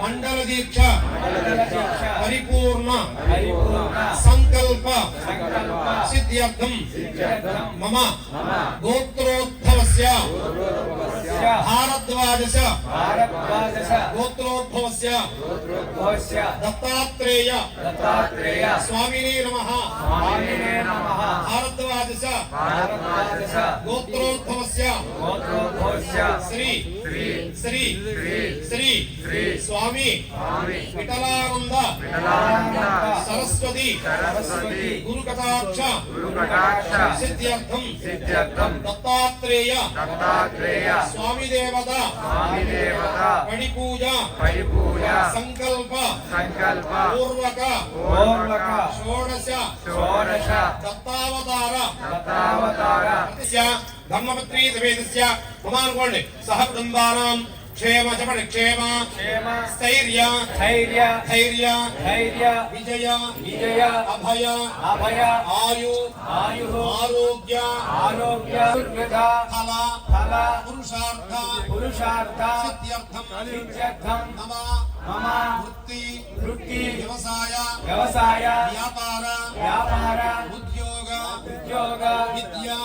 మండల దీక్ష పరిపూర్ణ సంకల్ప సిద్ధ్యర్థం మమ గోత్రోద్భవ పూర్వోద్భవస్య భారద్వాజశ గోత్రోద్భవస్య దత్తాత్రేయ స్వామినే నమః భారద్వాజశ గోత్రోద్భవస్య శ్రీ శ్రీ శ్రీ స్వామి విఠలానంద సరస్వతి గురుకటాక్ష సిద్ధ్యర్థం దత్తాత్రేయ స్వామి దేవత పడిపూజ సంకల్ప పూర్వక షోడశ దత్తావతార ధర్మపత్రీ సవేదస్య మమానుకోండి సహ బృందానాం క్షేమ క్షేమ స్థైర్య ధైర్య విజయ అభయ ఆయు ఆరోగ్య ఫల పురుషార్థ సిద్ధ్యర్థం మమ వృత్తి వ్యవసాయ వ్యాపార ఉద్యోగ విద్యా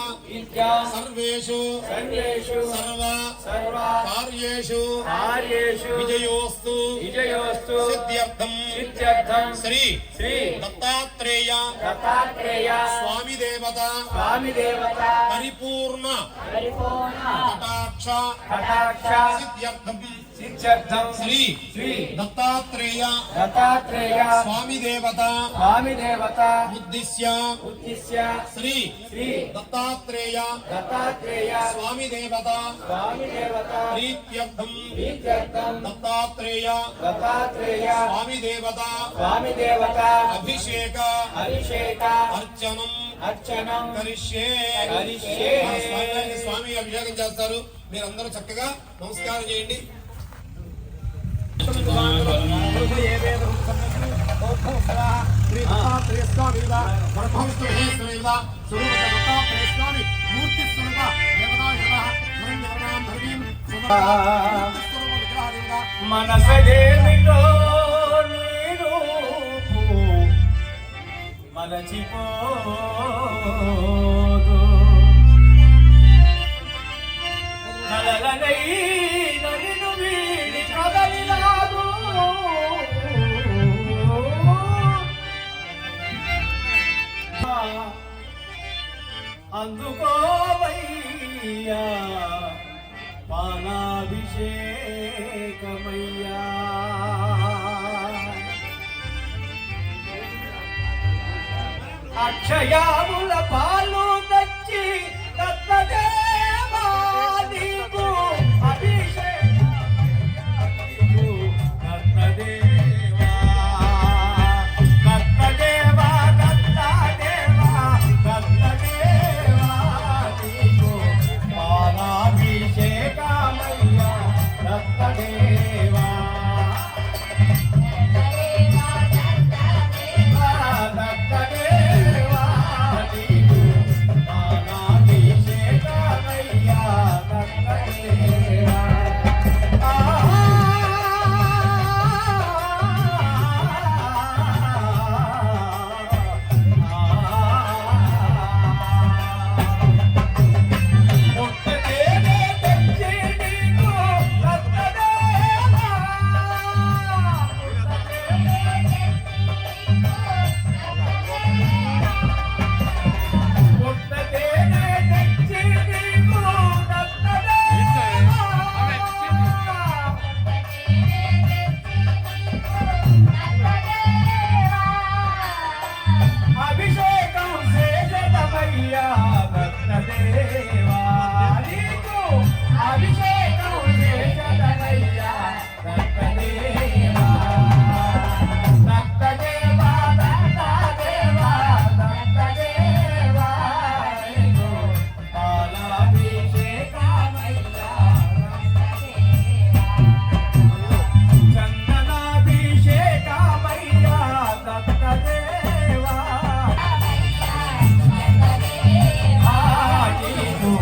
సర్వేషు సర్వ కార్యేషు విజయోస్తు సిద్ధ్యర్థం శ్రీ దత్తాత్రేయ స్వామి దేవత పరిపూర్ణ కటాక్ష సిద్ధ్యర్థం శ్రీ దత్తాత్రేయ స్వామి దేవత ఉద్దిశ్య శ్రీ దత్తాత్రేయ స్వామి దేవత ప్రీత్యర్థం దత్తాత్రేయ స్వామి దేవత అభిషేక అర్చనం కరిష్యే స్వామి అభిషేకం చేస్తారు. మీరందరూ చక్కగా నమస్కారం చేయండి. మనసలేమిటో నీరు మలచిపోదు కలలనై నన్ను వీడి కదలిలాదు అందుకోవయ్యా పానాభిషేకమయ్యా అక్షయాముల పాలు తెచ్చి దత్తదేవా నీకు అభిషేకమయ్యా దత్తదేవా దత్తదేవా దత్తదేవా దత్తదేవా నీకు పాలాభిషేకమయ్యా దత్తదేవా అభిషేకం చేసేదమయ్యా దత్తదేవా నీకు అభిషేకం చేసేదమయ్యా దత్తదేవా దత్తదేవా దత్తదేవా దత్తదేవా నీకు పాలాభిషేకమయ్యా చందనాభిషేకమయ్యా దత్తదేవా నీకు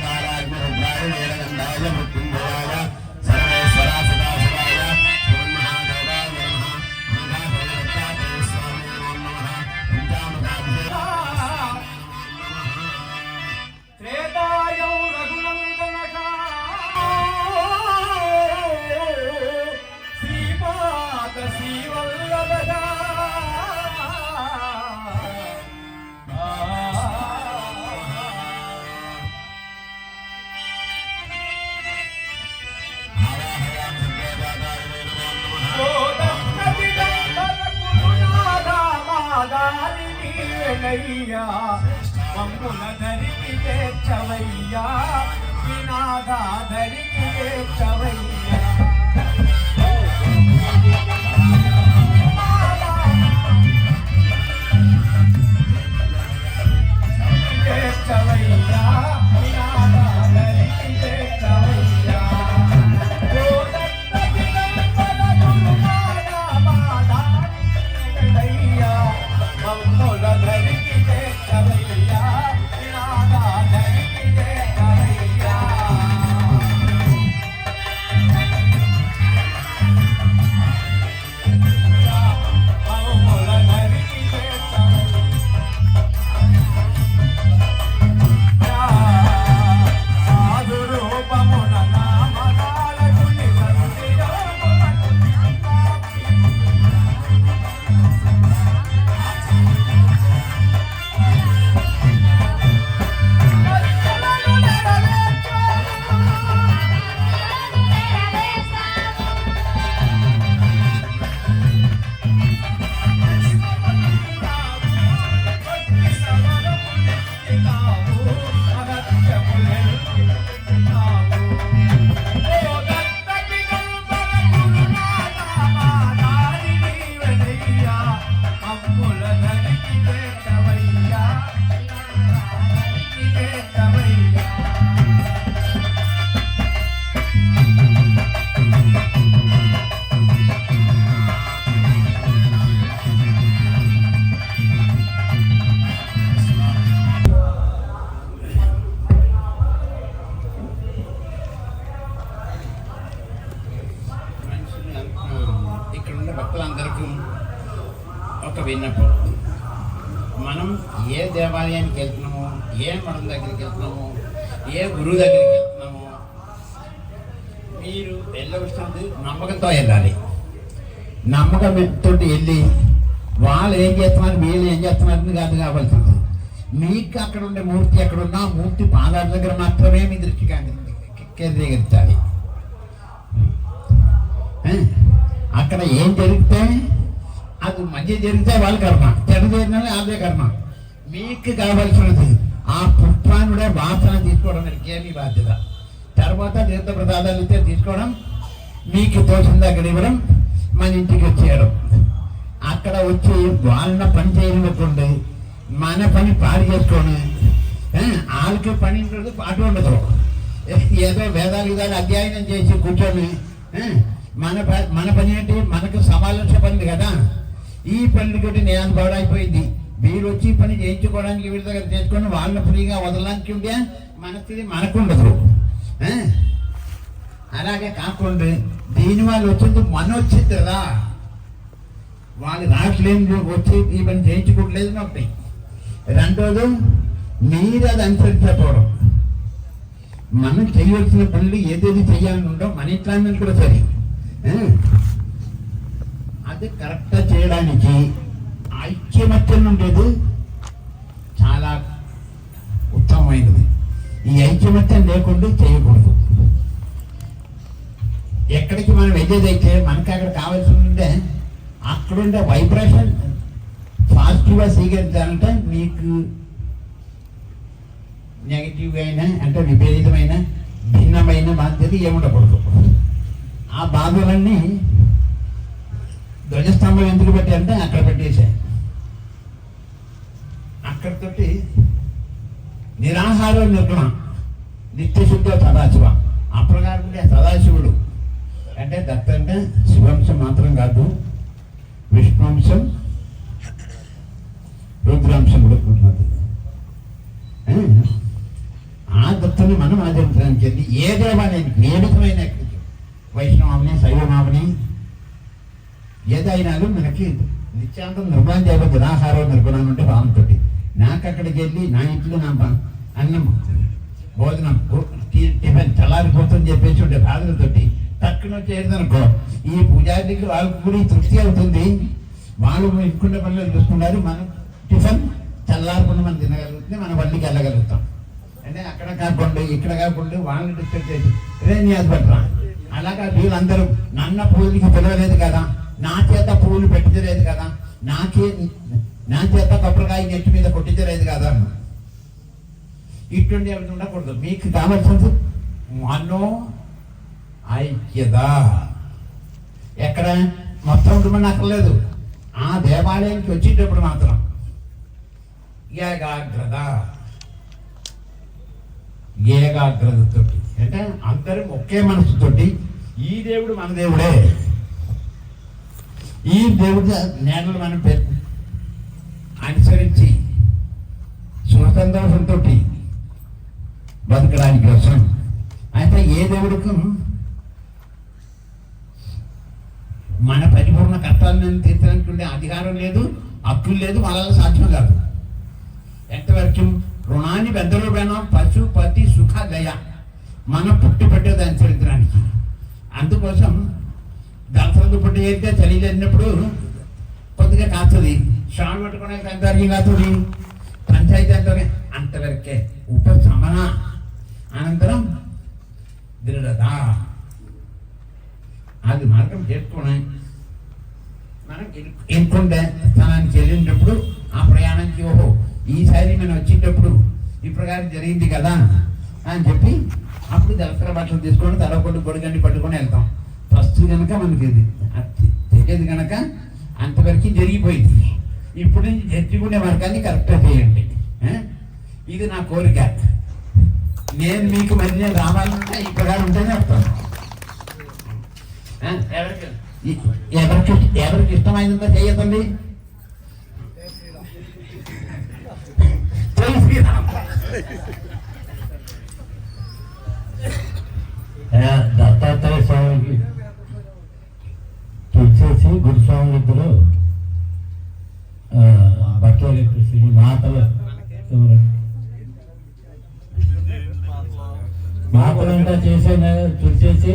कालाग्निरुद्राय नीलकण्ठाय मृत्युञ्जयाय सर्वेश्वराय सदाशिवाय దారి నీవెనయ్యా మమ్ముల ధరికి చేర్చవయ్యా వినాదా ధరికి చేర్చవయ్యా చేర్చవయ్యా వినాదా ధరికి చేర్చవయ్యా ఇక్కడున్న భక్తులందరికీ ఒక విన్నపం. మనం ఏ దేవాలయానికి వెళ్తున్నామో, ఏ మఠం దగ్గరికి వెళ్తున్నామో, ఏ గురువు దగ్గరికి వెళ్తున్నామో, మీరు వెళ్ళవలసినది నమ్మకంతో వెళ్ళాలి. నమ్మకంతో వెళ్ళి వాళ్ళు ఏం చేస్తున్నారు, వీళ్ళు ఏం చేస్తున్నారని కాదు కావాల్సింది. మీకు అక్కడ ఉండే మూర్తి ఎక్కడున్నా మూర్తి పాదాల దగ్గర మాత్రమే మీ దృష్టి కేంద్రీకరించాలి. అక్కడ ఏం జరిగితే అది మంచి జరిగితే వాళ్ళ కర్మ, చెడు జరిగినా అదే కర్మ. మీకు కావాల్సినది ఆ పుష్పానుడే వాసన తీసుకోవడం మీ బాధ్యత. తర్వాత తీర్థ ప్రసాదాలు ఇస్తే తీసుకోవడం, మీకు తోచిన దగ్గర ఇవ్వడం, మన ఇంటికి వచ్చేయడం. అక్కడ వచ్చి వాళ్ళ పని చేయనివ్వకుండా మన పని పాడు చేసుకొని వాళ్ళకి పని ఉండదు, పాటు ఉండదు. ఏదో వేదాలు విధాలు అధ్యయనం చేసి కూర్చొని మన పని ఏంటి, మనకు సమాలోచన పని కదా. ఈ పనులతోటి నేను పాడైపోయింది. వీళ్ళు వచ్చి పని చేయించుకోవడానికి వీళ్ళ దగ్గర చేసుకొని వాళ్ళని ఫ్రీగా వదలడానికి ఉంటే మన స్థితి మనకు ఉండదు. అలాగే కాకుండా దీని వాళ్ళు వచ్చింది మన వచ్చింది కదా, వాళ్ళు రావట్లేదు వచ్చి ఈ పని చేయించుకోవట్లేదు ఒకటి. రెండోది మీరు అది అనుసరించకపోవడం. మనం చేయవలసిన పనులు ఏదేది చేయాలని ఉండవు, మన ఇట్లాంటి కూడా సరే అది కరెక్ట్గా చేయడానికి ఐక్యమత్యం ఉండేది చాలా ఉత్తమమైనది. ఈ ఐక్యమత్యం లేకుండా చేయకూడదు. ఎక్కడికి మనం వెళ్ళేదైతే మనకి అక్కడ కావాల్సి ఉంటే అక్కడుండే వైబ్రేషన్ పాజిటివ్గా స్వీకరించాలంటే మీకు నెగిటివ్గా అయినా అంటే విపరీతమైన భిన్నమైన బాధ్యత ఏముండకూడదు. ఆ బాధలన్నీ ధ్వజస్తంభం ఎందుకు పెట్టారంటే అక్కడ పెట్టేశారు. అక్కడితోటి నిరాహారం నిర్గుణ నిత్యశుద్ధ సదాశివ. అప్రకారం సదాశివుడు అంటే దత్త అంటే శివంశం మాత్రం కాదు, విష్ణువంశం రుద్రాంశం కూడా ఉన్నది. ఆ దత్తుని మనం ఆచరించడానికి వెళ్ళి ఏ దేవాలయానికి ఏ విధమైన వైష్ణవాన్ని శైవమావని ఏదైనా మనకి నిత్యాంతం నిర్మాణం చేయబోద్దు. నిరాహారం నిర్గుణం అంటే భావంతో నాకు అక్కడికి వెళ్ళి నా ఇంట్లో నా అన్నం భోజనం టిఫిన్ చల్లారిపోతుందని చెప్పేసి ఉండే బాధలతోటి తక్కువ చేయదనుకో ఈ పూజారికి వాళ్ళకి కూడా తృప్తి అవుతుంది. వాళ్ళు ఇంకున్న పనులు చూసుకున్నారు, మనం టిఫిన్ చల్లారకుండా మనం తినగలుగుతుంది, మన వల్లికి వెళ్ళగలుగుతాం. అంటే అక్కడ కాకుండా ఇక్కడ కాకుండా వాళ్ళని డిస్టర్బ్ చేసి నీ అది పట్టరా. అలాగా వీళ్ళందరూ నన్న పూలకి పిలవలేదు కదా, నా చేత పూలు పెట్టలేదు కదా, నా చేత కొబ్బరికాయ నెట్టి మీద కొట్టించలేదు కదా. ఇటువంటి అవి ఉండకూడదు. మీకు కావాల్సింది మనో ఐక్యత. ఎక్కడ మొత్తం ఉండమని అక్కర్లేదు. ఆ దేవాలయానికి వచ్చేటప్పుడు మాత్రం ఏకాగ్రతతోటి, అంటే అందరూ ఒకే మనసుతోటి ఈ దేవుడు మన దేవుడే, ఈ దేవుడి నేడలు మనం అనుసరించి సుఖసంతోషంతో బతకడానికి కోసం. అయితే ఏ దేవుడికి మన పరిపూర్ణ కర్తవ్యాన్ని తీర్చడానికి అధికారం లేదు, హక్కులు లేదు, వాళ్ళ సాధ్యం కాదు. ఎంతవరకు రుణాన్ని పెద్దలు పోయినాం పశు పతి సుఖ దయ మనం పుట్టి పెట్టేది అనుసరించడానికి. అందుకోసం దసరా పుట్టి అయితే చలి జరిగినప్పుడు కొద్దిగా కాస్తుంది, శ్రావణ పట్టుకోవడానికి ఎంతవరకు కాస్తుంది, పంచాయతీ ఎంతవరకు అంతవరకే. ఉపశమన అనంతరం దృఢత. అది మార్గం చేసుకుని మనం ఎన్నుకుంటే స్థానానికి వెళ్ళినప్పుడు ఆ ప్రయాణానికి ఓహో ఈసారి మనం వచ్చేటప్పుడు ఈ ప్రకారం జరిగింది కదా అని చెప్పి అప్పుడు దసరా బట్టలు తీసుకొని తలకొండు గొడుగండి పట్టుకొని వెళ్తాం. ఫస్ట్ కనుక మనకి ఇది తెలియదు కనుక అంతవరకు జరిగిపోయింది. ఇప్పుడు నుంచి జడ్జికునే వర్గాన్ని కరెక్ట్గా చేయండి. ఇది నా కోరిక. నేను మీకు మరి నేను రావాలంటే ఈ ప్రకారం ఉంటేనే వస్తాను. ఎవరికి ఇష్టమైందో చేయదండి. దత్తాత్రేయ స్వామికి తులసేసి గురుస్వామి ఇద్దరు బట్టలు చెప్పేసి మాతలు మాతలంతా చేసే తులసేసి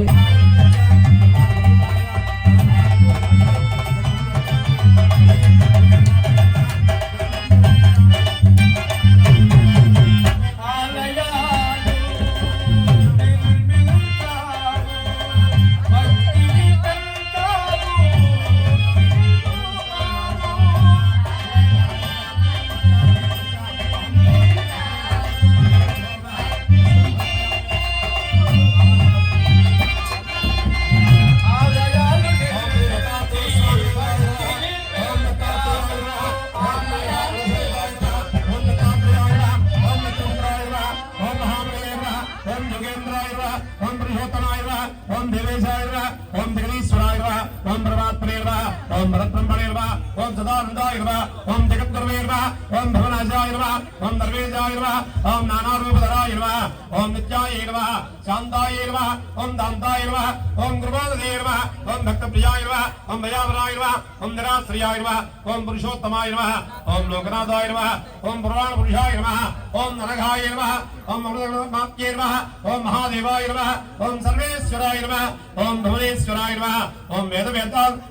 ఓం పురుషోత్తమాయ నమః. ఓం లోకనాథాయ నమః. ఓం పురాణ పురుషాయ నమః. ఓం నరఘాయ నమః. ఓం అమృతమాప్యే నమః. ఓం మహాదేవాయ నమః. ఓం సర్వేశ్వరాయ నమః. ఓం భువనేశ్వరాయ నమః. ఓం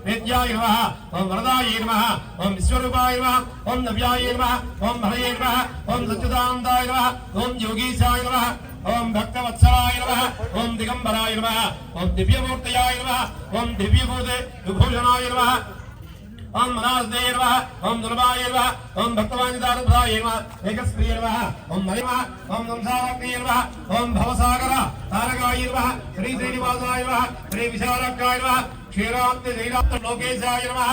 వేద్యాయ నమః. ఓం వరదాయ నమః. ఓం విశ్వరూపాయ నమః. ఓం నవ్యాయ నమః. ఓం భరయే నమః. ఓం సచ్చిదానందాయ నమః. ఓం యోగీశాయ నమః. ఓం భక్తవత్సలాయ నమః. ఓం దిగంబరాయ నమః. ఓం దివ్యమూర్తయాయ నమః. ఓం దివ్యభూతే విభూషణాయ నమః. ఓం మనాస్దేయ నమః. ఓం దుర్వాయ నమః. ఓం భక్తవాంఛితానుప్రాయ నమః. ఏకస్ప్రియ నమః. ఓం నమః. ఓం సంసారాగ్నియ నమః. ఓం భవసాగర తారకాయ నమః. శ్రీ శ్రీనివాసాయ నమః. శ్రీ విశాలాక్షాయ నమః. క్షీరాబ్ది శ్రీరాబ్ద లోకేశాయ నమః.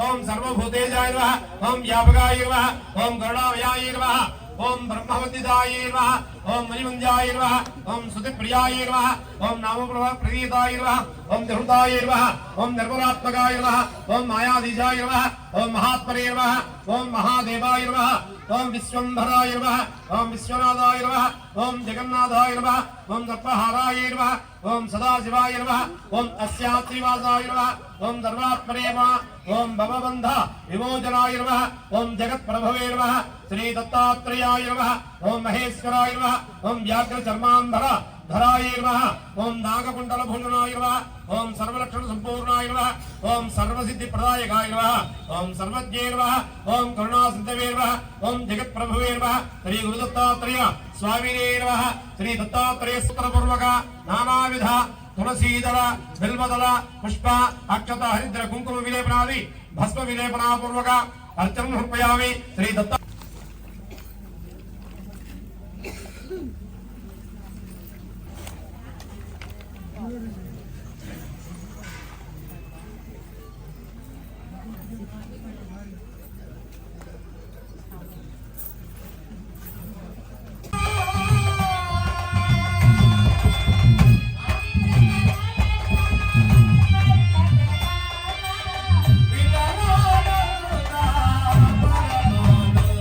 ఓం సర్వభూతేశాయ నమః. ఓం వ్యాపకాయ నమః. ఓం కరుణామయాయ నమః. ఓం బ్రహ్మవందితాయ నమః. ఓం మణిమంజాయ నమః. ఓం సుతిప్రియాయ నమః. ఓం నామప్రదీతాయ నమః. ఓం ధృతాయ నమః. ఓం నిర్గుణాత్మకాయ నమః. ఓం మాయాధీశాయ నమః. ఓం మహాత్మనే నమః. ఓం మహాదేవాయ నమః. ఓం విశ్వంభరాయ నమః. ఓం విశ్వనాథాయ నమః. ఓం జగన్నాథాయ నమః. ఓం సర్వహారాయ నమః. ఓం సదాశివాయ నమః. ఓం అస్యాత్రివాసాయ నమః. ఓం సర్వాత్మనే నమః. ఓం భవబంధ విమోచనాయ నమః. ఓం జగత్ప్రభవే నమః. శ్రీ దత్తాత్రేయాయ నమః. ఓం మహేశ్వరాయ నమః. ఓం వ్యాఘ్రచర్మాంబర ధరాయ నమః. ఓం నాగకుండల భూషణాయ నమః. ఓం సర్వలక్షణ సంపూర్ణాయ నమః. ఓం సర్వసిద్ధి ప్రదాయకాయ నమః. ఓం సర్వజ్ఞే నమః. ఓం కరుణాసిద్ధవే నమః. ఓం జగత్ప్రభువే నమః. శ్రీ గురుదత్తాత్రేయ స్వామినే నమః. శ్రీ దత్తాత్రేయ సూత్రపూర్వక నానావిధ తులసీదళ బిల్వదళ పుష్ప అక్షత హరిద్ర కుంకుమ విలేపనాది భస్మ విలేపనాపూర్వక అర్చనం సమర్పయామి. శ్రీ దత్త విఠలానంద పరమానంద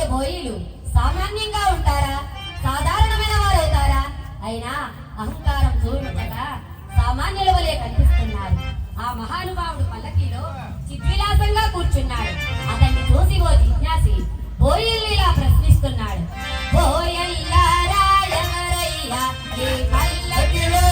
బోయిలు సామాన్యంగా ఉంటారా? సాధారణమైన వారవుతారా? అయినా అహంకారం చూడగా సామాన్యుల వలె కనిపిస్తున్నారు. ఆ మహానుభావుడు పల్లకీలో చిద్విలాసంగా కూర్చున్నాడు. అతన్ని చూసి ఓ జిజ్ఞాసి బోయిల్ని ఇలా ప్రశ్నిస్తున్నాడు. బోయల్లారా ఎవరయ్యా ఈ పల్లకిలో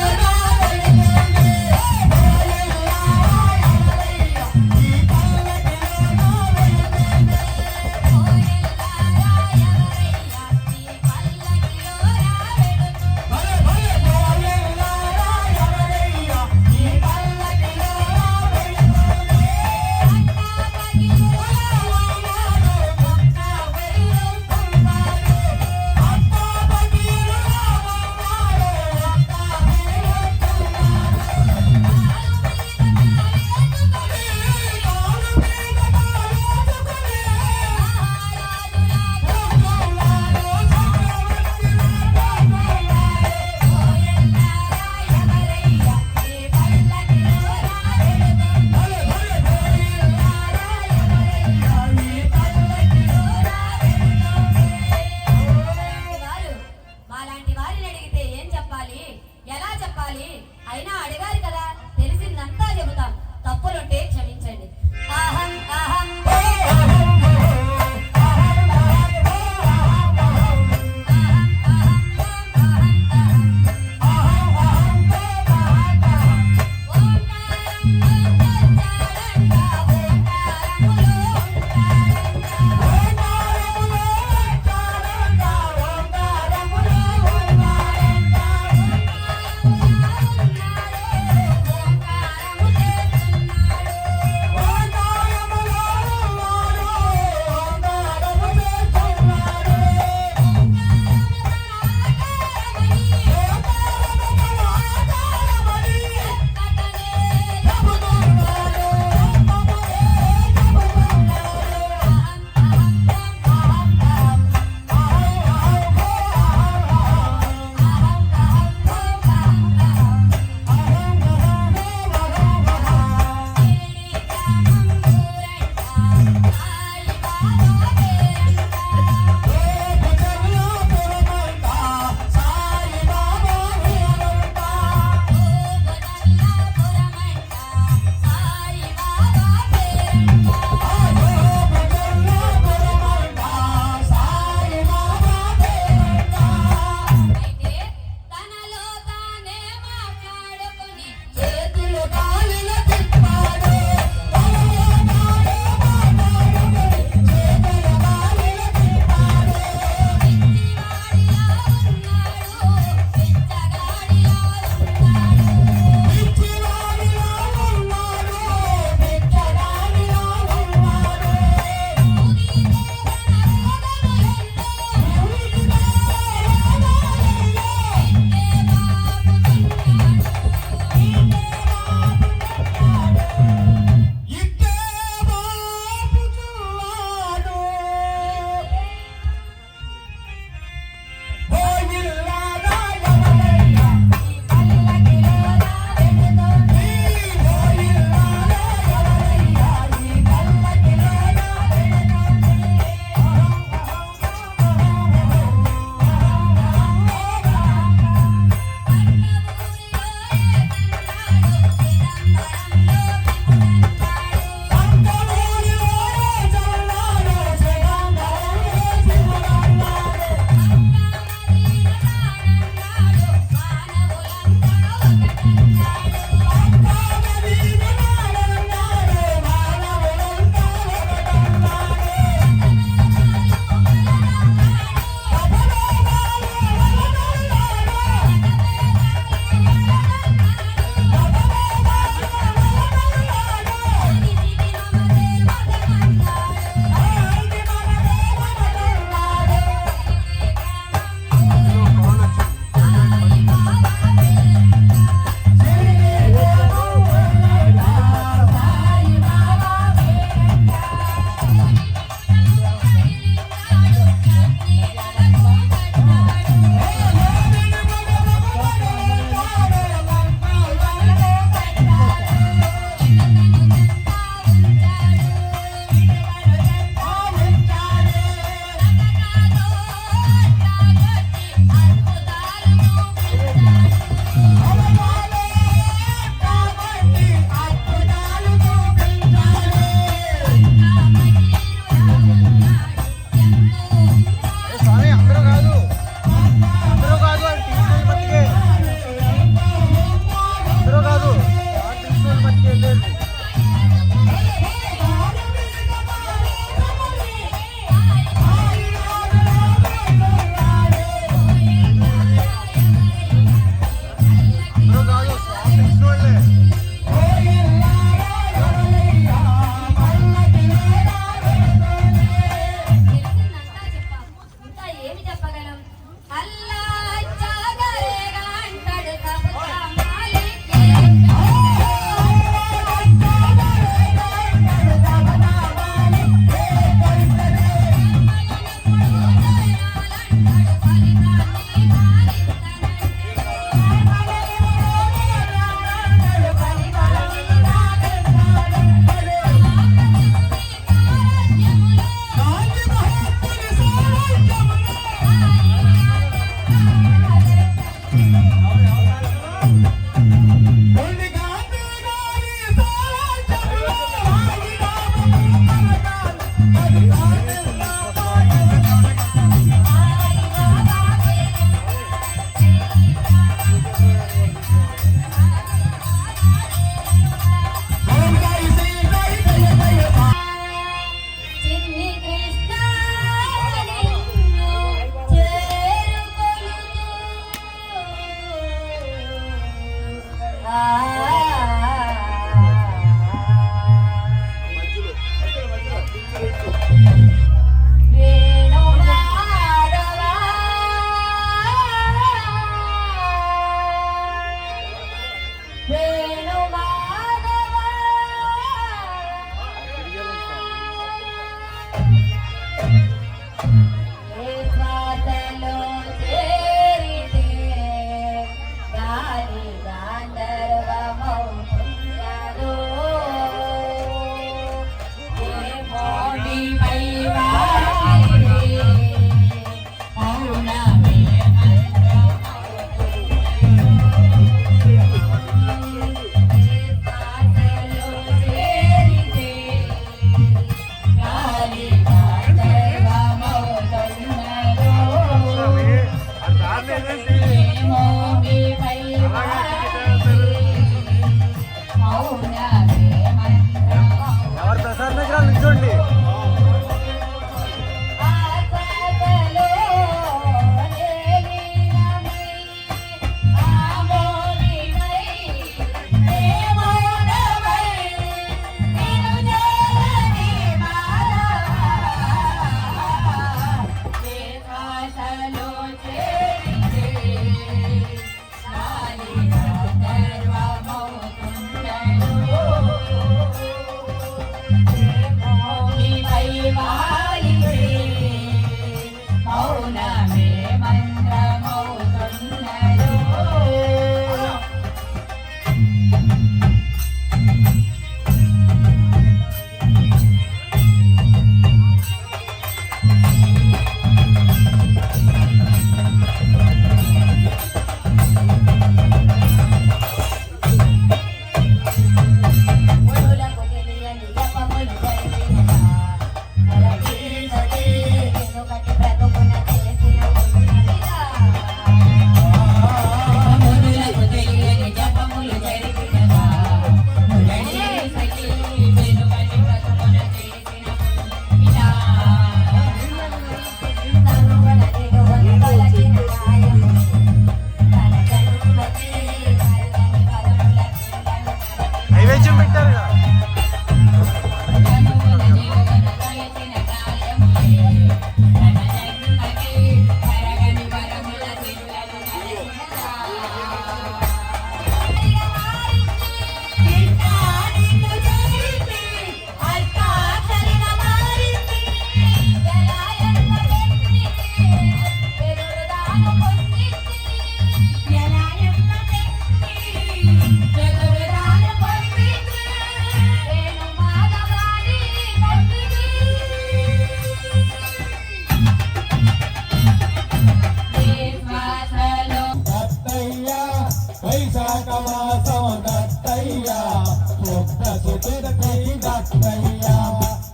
దత్తయ్య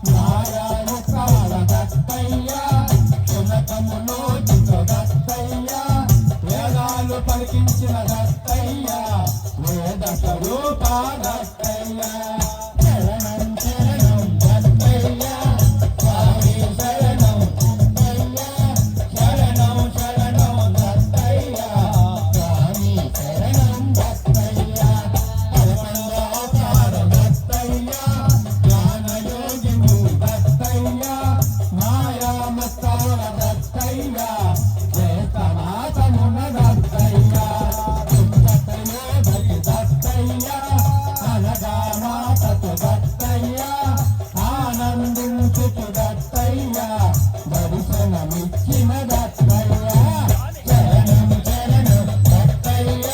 నారాయణ దత్తయ్య సునకములో చిత్ర దత్తయ్య వేదాలు పలికించిన దత్తయ్య వేద స్వరూప దత్తయ్య శరణం శరణం దత్తయ్య స్వామి శరణం దత్తయ్య శరణం శరణం దత్తయ్య స్వామి శరణం దత్తయ్య పరమందావతార దత్తయ్య జ్ఞానయోగిని దత్తయ్య మాయామస్తార దత్తయ్య జయతమాతమున దత్తయ్య దుఃఖతయోధరి దత్తయ్య అనగామాతతు దత్తయ్య ఆనందించుచు దత్తయ్య దర్శనమిచ్చిన దత్తయ్య శరణం శరణం దత్తయ్య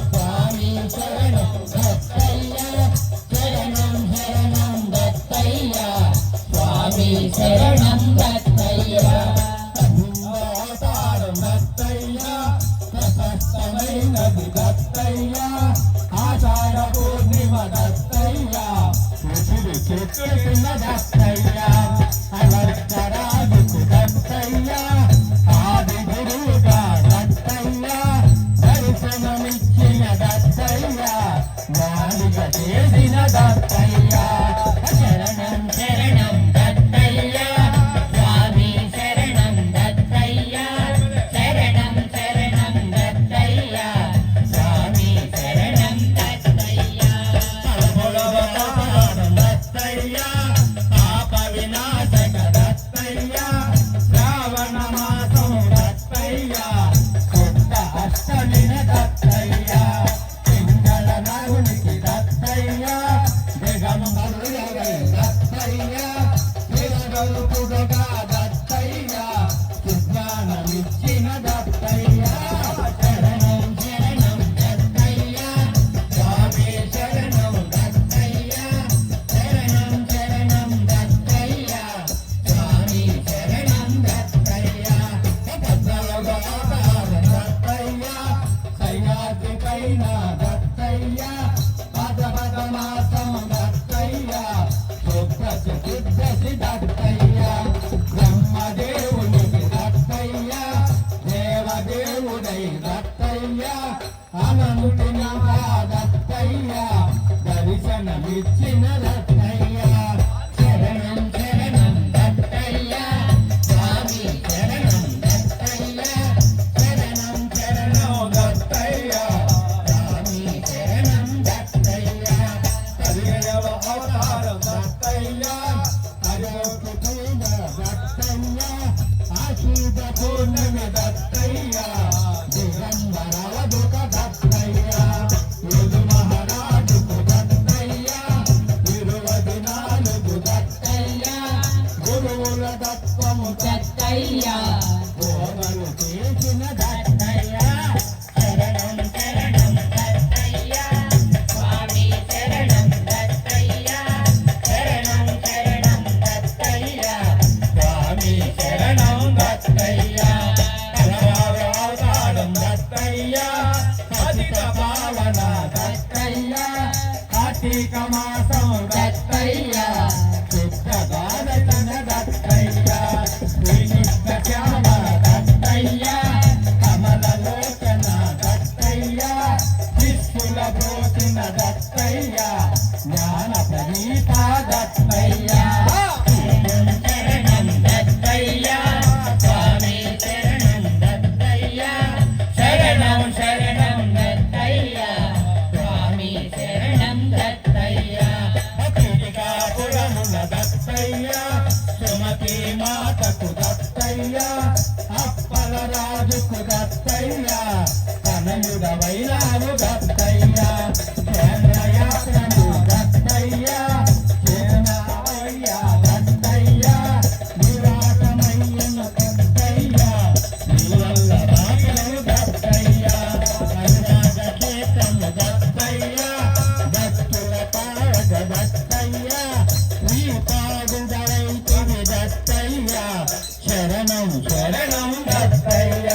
స్వామి శరణం దత్తయ్య శరణం శరణం దత్తయ్య స్వామి శరణం దత్తయ్య అవతారం దత్తయ్య ప్రశస్తమైనది దత్తయ్య ఆషాఢ పూర్ణిమ దత్తయ్య ఉసిరి చెట్టిన దత్తయ్య అలర్చరాజుకు దత్తయ్య ఆది గురువుగా దత్తయ్య దర్శనమిచ్చిన దత్తయ్య నాలుగ చేసిన దత్తయ్య శరణం శరణం దత్తయ్య స్వామి శరణం దత్తయ్య శరణం శరణం దత్తయ్య స్వామి శరణం దత్తయ్య పరమోలవతారం దత్తయ్య పాప వినాశక దత్తయ్య శ్రావణ మాసం దత్తయ్య శుద్ధ అష్టమిన దత్తయ్య పింగళ నరునికి దత్తయ్య దిగంబరుడవై దత్తయ్య నిరగలుపుడుగా దత్తయ్య సుజ్ఞానమిచ్చిన దత్తయ్య శరణం శరణం దత్తయ్య స్వామి శరణం దత్తయ్య శరణం శరణం దత్తయ్య స్వామి శరణం దత్తయ్య భద్రవతార దత్తయ్య సైనాథికైన దత్తయ్య పదపదమాసం దత్తయ్య శుద్ధ చతుర్దశి దత్తయ్య బ్రహ్మదేవునికి దత్తయ్య దేవదేవుడై దత్తయ్య అనంతునిగా దత్తయ్య దర్శనమిచ్చిన దత్తయ్య శరణం శరణం దత్తయ్య స్వామి శరణం దత్తయ్య శరణం శరణం దత్తయ్య స్వామి శరణం దత్తయ్య కలియుగ అవతారం దత్తయ్య హరిపుత్రుడ దత్తయ్య ఆశీత పూర్ణమి దత్తయ్య దిగంబరవదుక దత్తయ్య యుదు మహారాజుకు దత్తయ్య 24 దత్తయ్య గురువుల దత్వము దత్తయ్య బోధలు చేసిన దత్తయ్య శరణం శరణం దత్తయ్య స్వామి శరణం దత్తయ్య శరణం శరణం దత్తయ్య స్వామి శరణం దత్తయ్య అవతారం దత్తయ్య పతిత పావన దత్తయ్య కార్తీక మాసం దత్తయ్య శుద్ధ ద్వాదశన దత్తయ్య శ్రీనిష్ట శ్యామ దత్తయ్య కమలలోచన దత్తయ్య శిష్యుల బ్రోచిన దత్తయ్య జ్ఞాన ప్రదీప దత్తయ్య శరణం శరణం దత్తయ్య స్వామి శరణం దత్తయ్య శరణం శరణం దత్తయ్య స్వామి శరణం దత్తయ్య పీఠికాపురముల దత్తయ్య సుమతి మాతకు దత్తయ్య అప్పల రాజుకు దత్తయ్య తనయుడవైనాను దత్తయ్య కేంద్రయాత్రను దత్తయ్య చేనావయ్య దత్తయ్య నిరాటమయ్యను దత్తయ్య నీవల్ల రాగలను దత్తయ్య అనురాగ క్షేత్రము దత్తయ్య దత్తుల పాడగ దత్తయ్య నీ పాడుదరైతివి దత్తయ్య శరణం శరణం దత్తయ్య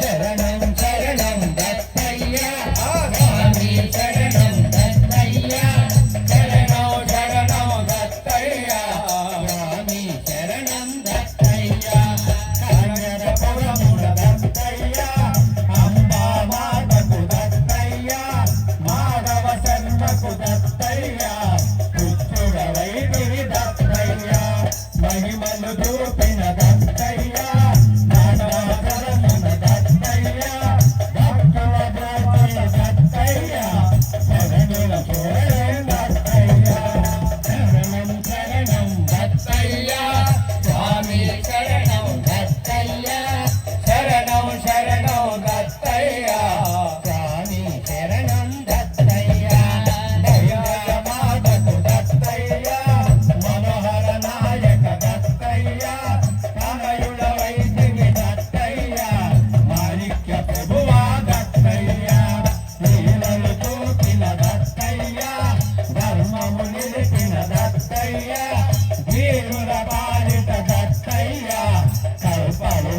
శరణం శరణం దత్తయ్య స్వామి శరణం దత్తయ్య శరణం శరణం దత్తయ్య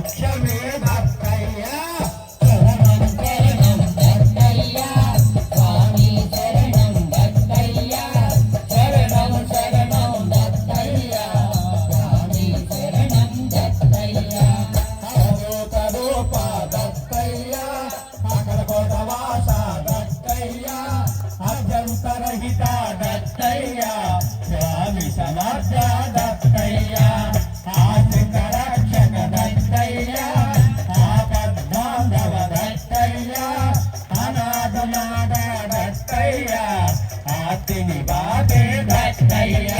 మోక్షమే దత్తయ్య శరణం శరణం దత్తయ్య స్వామి శరణం దత్తయ్య శరణం శరణం దత్తయ్య స్వామి శరణం దత్తయ్య అవధూత రూప దత్తయ్య అకలకోట వాస దత్తయ్య అజంతరహిత దత్తయ్య స్వామి సమర్థ దత్తయ్య ఆశ్రిత రక్షక దత్తయ్య ఆపద్బాంధవ దత్తయ్య అనాథనాథ దత్తయ్య ఆర్తిని బాధే దత్తయ్య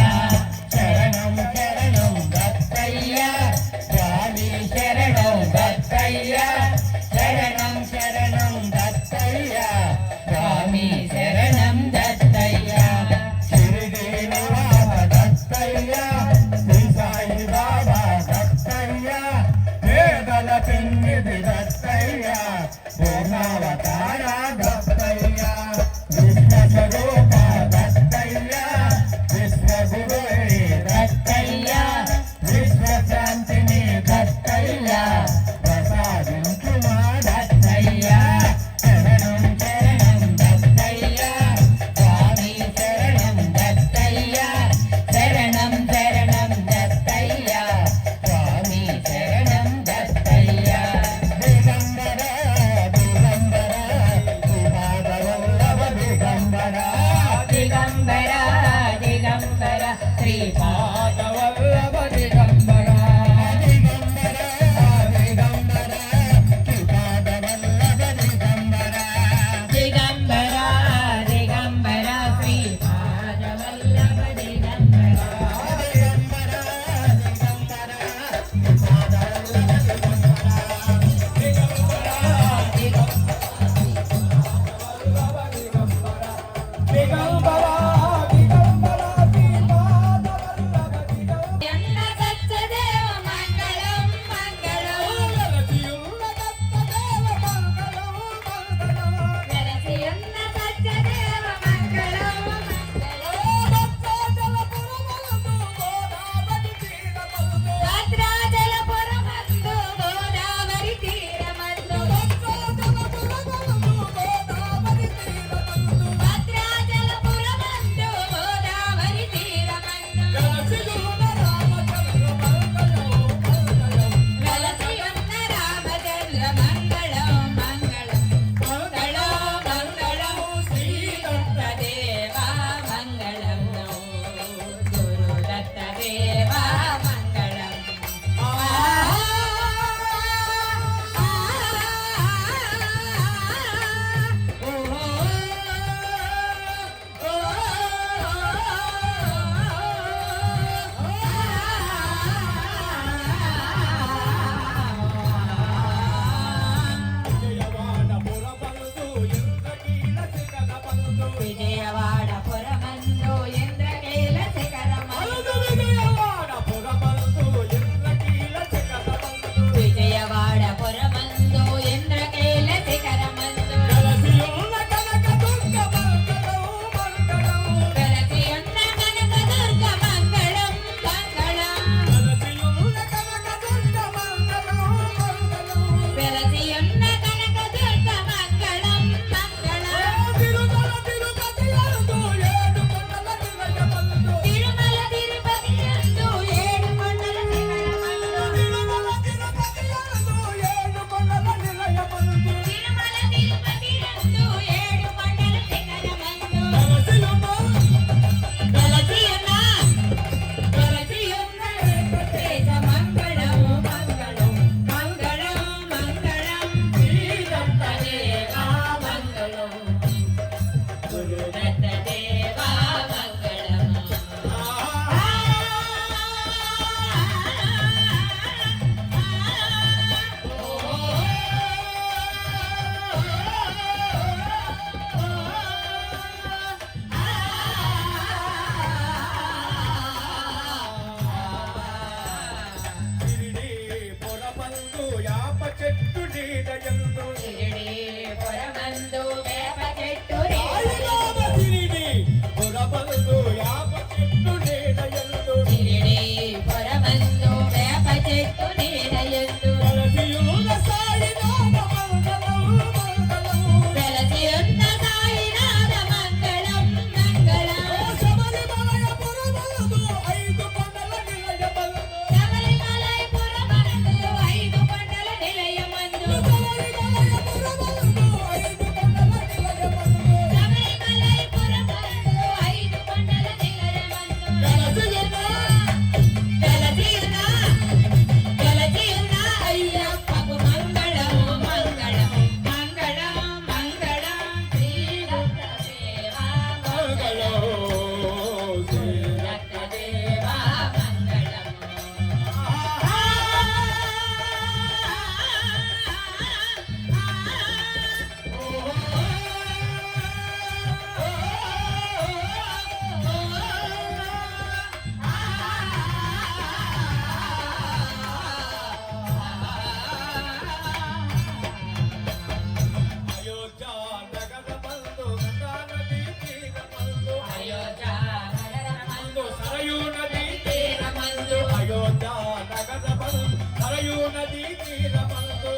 శరణం శరణం దత్తయ్య స్వామి శరణం దత్తయ్య శరణం శరణం దత్తయ్య స్వామి శరణం దత్తయ్య షిరిడి నివాస దత్తయ్య శ్రీ సాయి బాబా దత్తయ్య వేదల పెన్నిధి దత్తయ్య పూర్ణావతార దత్తయ్య విశ్వస్వరూప దత్తయ్య విశ్వగురు దత్తయ్య విశ్వశాంతిని దత్తయ్య ప్రసాదించుమా దత్తయ్య శరణం శరణం దత్తయ్య స్వామి శరణం దత్తయ్య శరణం శరణం దత్తయ్య స్వామి శరణం దత్తయ్య దిగంబర దిగంబర శ్రీపాదవల్లభ దిగంబర దిగంబర దిగంబర శ్రీపాదవల్లభ దిగంబర దిగంబర దిగంబర శ్రీపాదవల్లభ దిగంబర దిగంబర దిగంబర శ్రీపాదవల్లభ దిగంబర ఎన్న సత్యదేవ మంగళం మంగళం వెలసి ఉన్న సత్యదేవ మంగళం భద్రాచలపురమందు గోదావరి తీరమందు భద్రాచలపురమందు గోదావరి తీరమందు వెలసి ఉన్న రామచంద్ర మంగళం మంగళం మంగళం మంగళం శ్రీదత్తదేవ మంగళం గురుదత్తదేవ మంగళం విజయవాడ పురమందు ఇంద్రకీల శిఖరమందు విజయవాడ పురమందు ఇంద్రకీల శిఖరమందు వెలసి ఉన్న కనకదుర్గ మంగళం మంగళం వెలసి ఉన్న కనకదుర్గ మంగళం మంగళం తిరుమల తిరుపతి యందు ఏడు కొండల శిఖరమందు తిరుమల తిరుపతి యందు ఏడు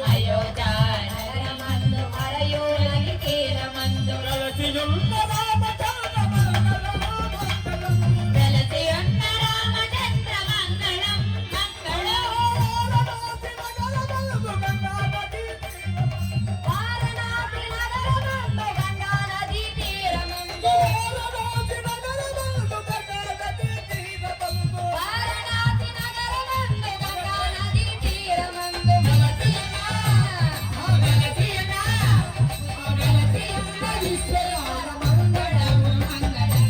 అయోధ్య నగరమందు మరయు నది తీరమందు వెలసి ఉన్న రామచంద్ర మంగళం మంగళం వారణాసి నగరమందు గంగా నది తీరమందు వారణాసి నగరమందు గంగా నది తీరమందు వెలసి ఉన్న విశ్వరామ మంగళం మంగళం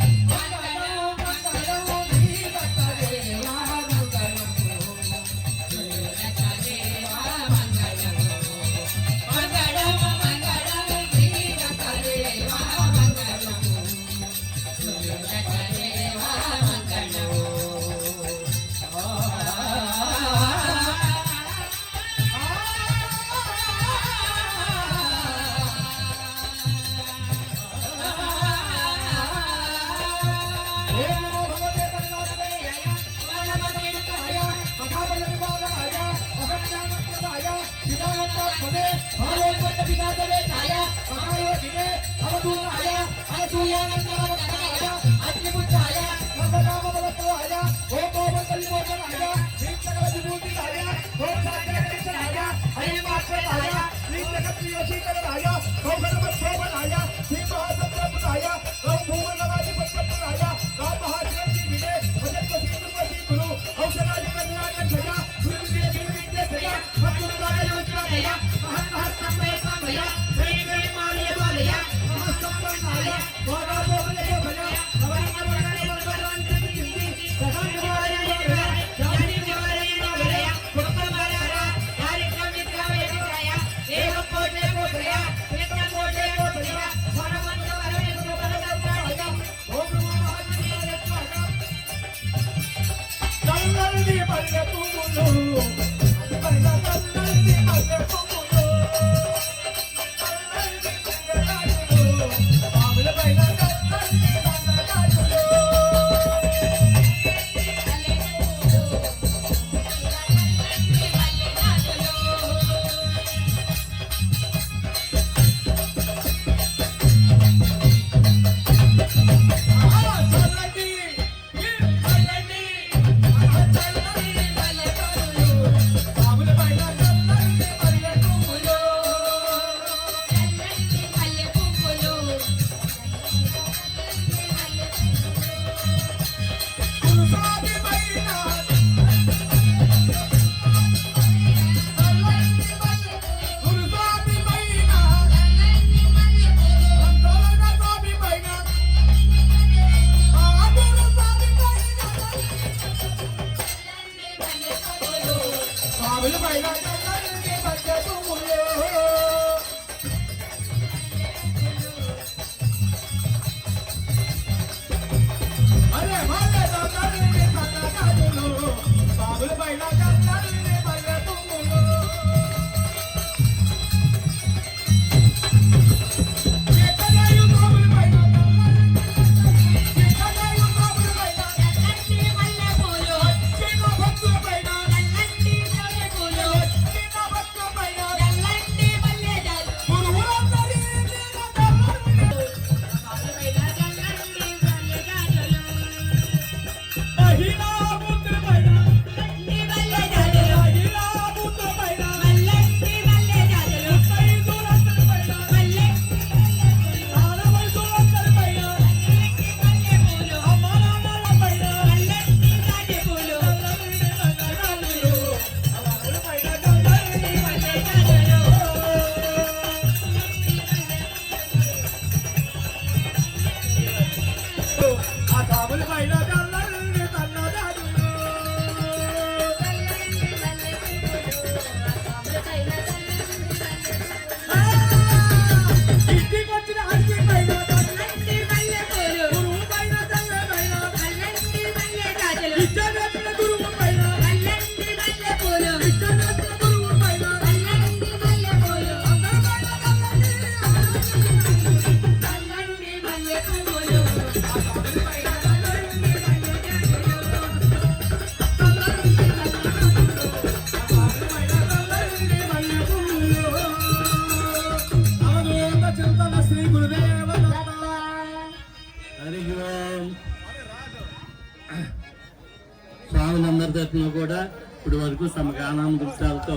రత్న కూడా ఇప్పటి వరకు సమగానామ దృశ్యాలతో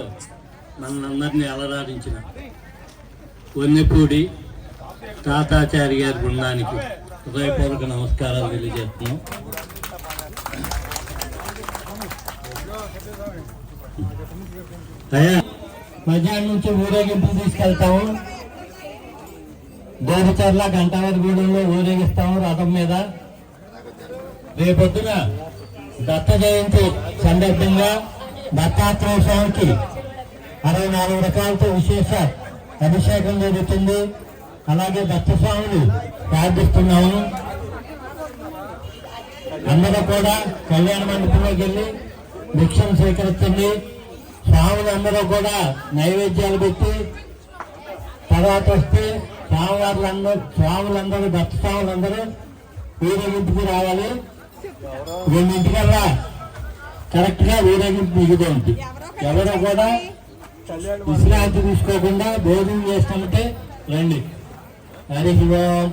మనందరినీ అలరాడించిన వన్నెపూడి తాతాచారి గారి బృందానికి హృదయపూర్వక నమస్కారాలు తెలియజేస్తున్నాం. అయ్యా, మధ్యాహ్నం నుంచి ఊరేగింపు తీసుకెళ్తాము. దేవచర్ల గంటావరిగూడెంలో ఊరేగిస్తాము రథం మీద. రేపొద్దున దత్త జయంతి సందర్భంగా దత్తాత్రేయ స్వామికి 64 రకాలతో విశేష అభిషేకం జరుగుతుంది. అలాగే దత్తస్వామిని ప్రార్థిస్తున్నాము. అందరూ కూడా కళ్యాణ మండపంలోకి వెళ్ళి భిక్షం స్వీకరించండి. స్వాములందరూ కూడా నైవేద్యాలు పెట్టి తర్వాత వస్తే స్వాములందరూ దత్త స్వాములందరూ ఊరేగింపుకి రావాలి. 2:00కల్లా కరెక్ట్ గా ఊరేగింపు మిగుతుంది. ఎవరో కూడా విశ్రాంతి తీసుకోకుండా భోజనం చేసుకుంటే రండి. హరి ఓం.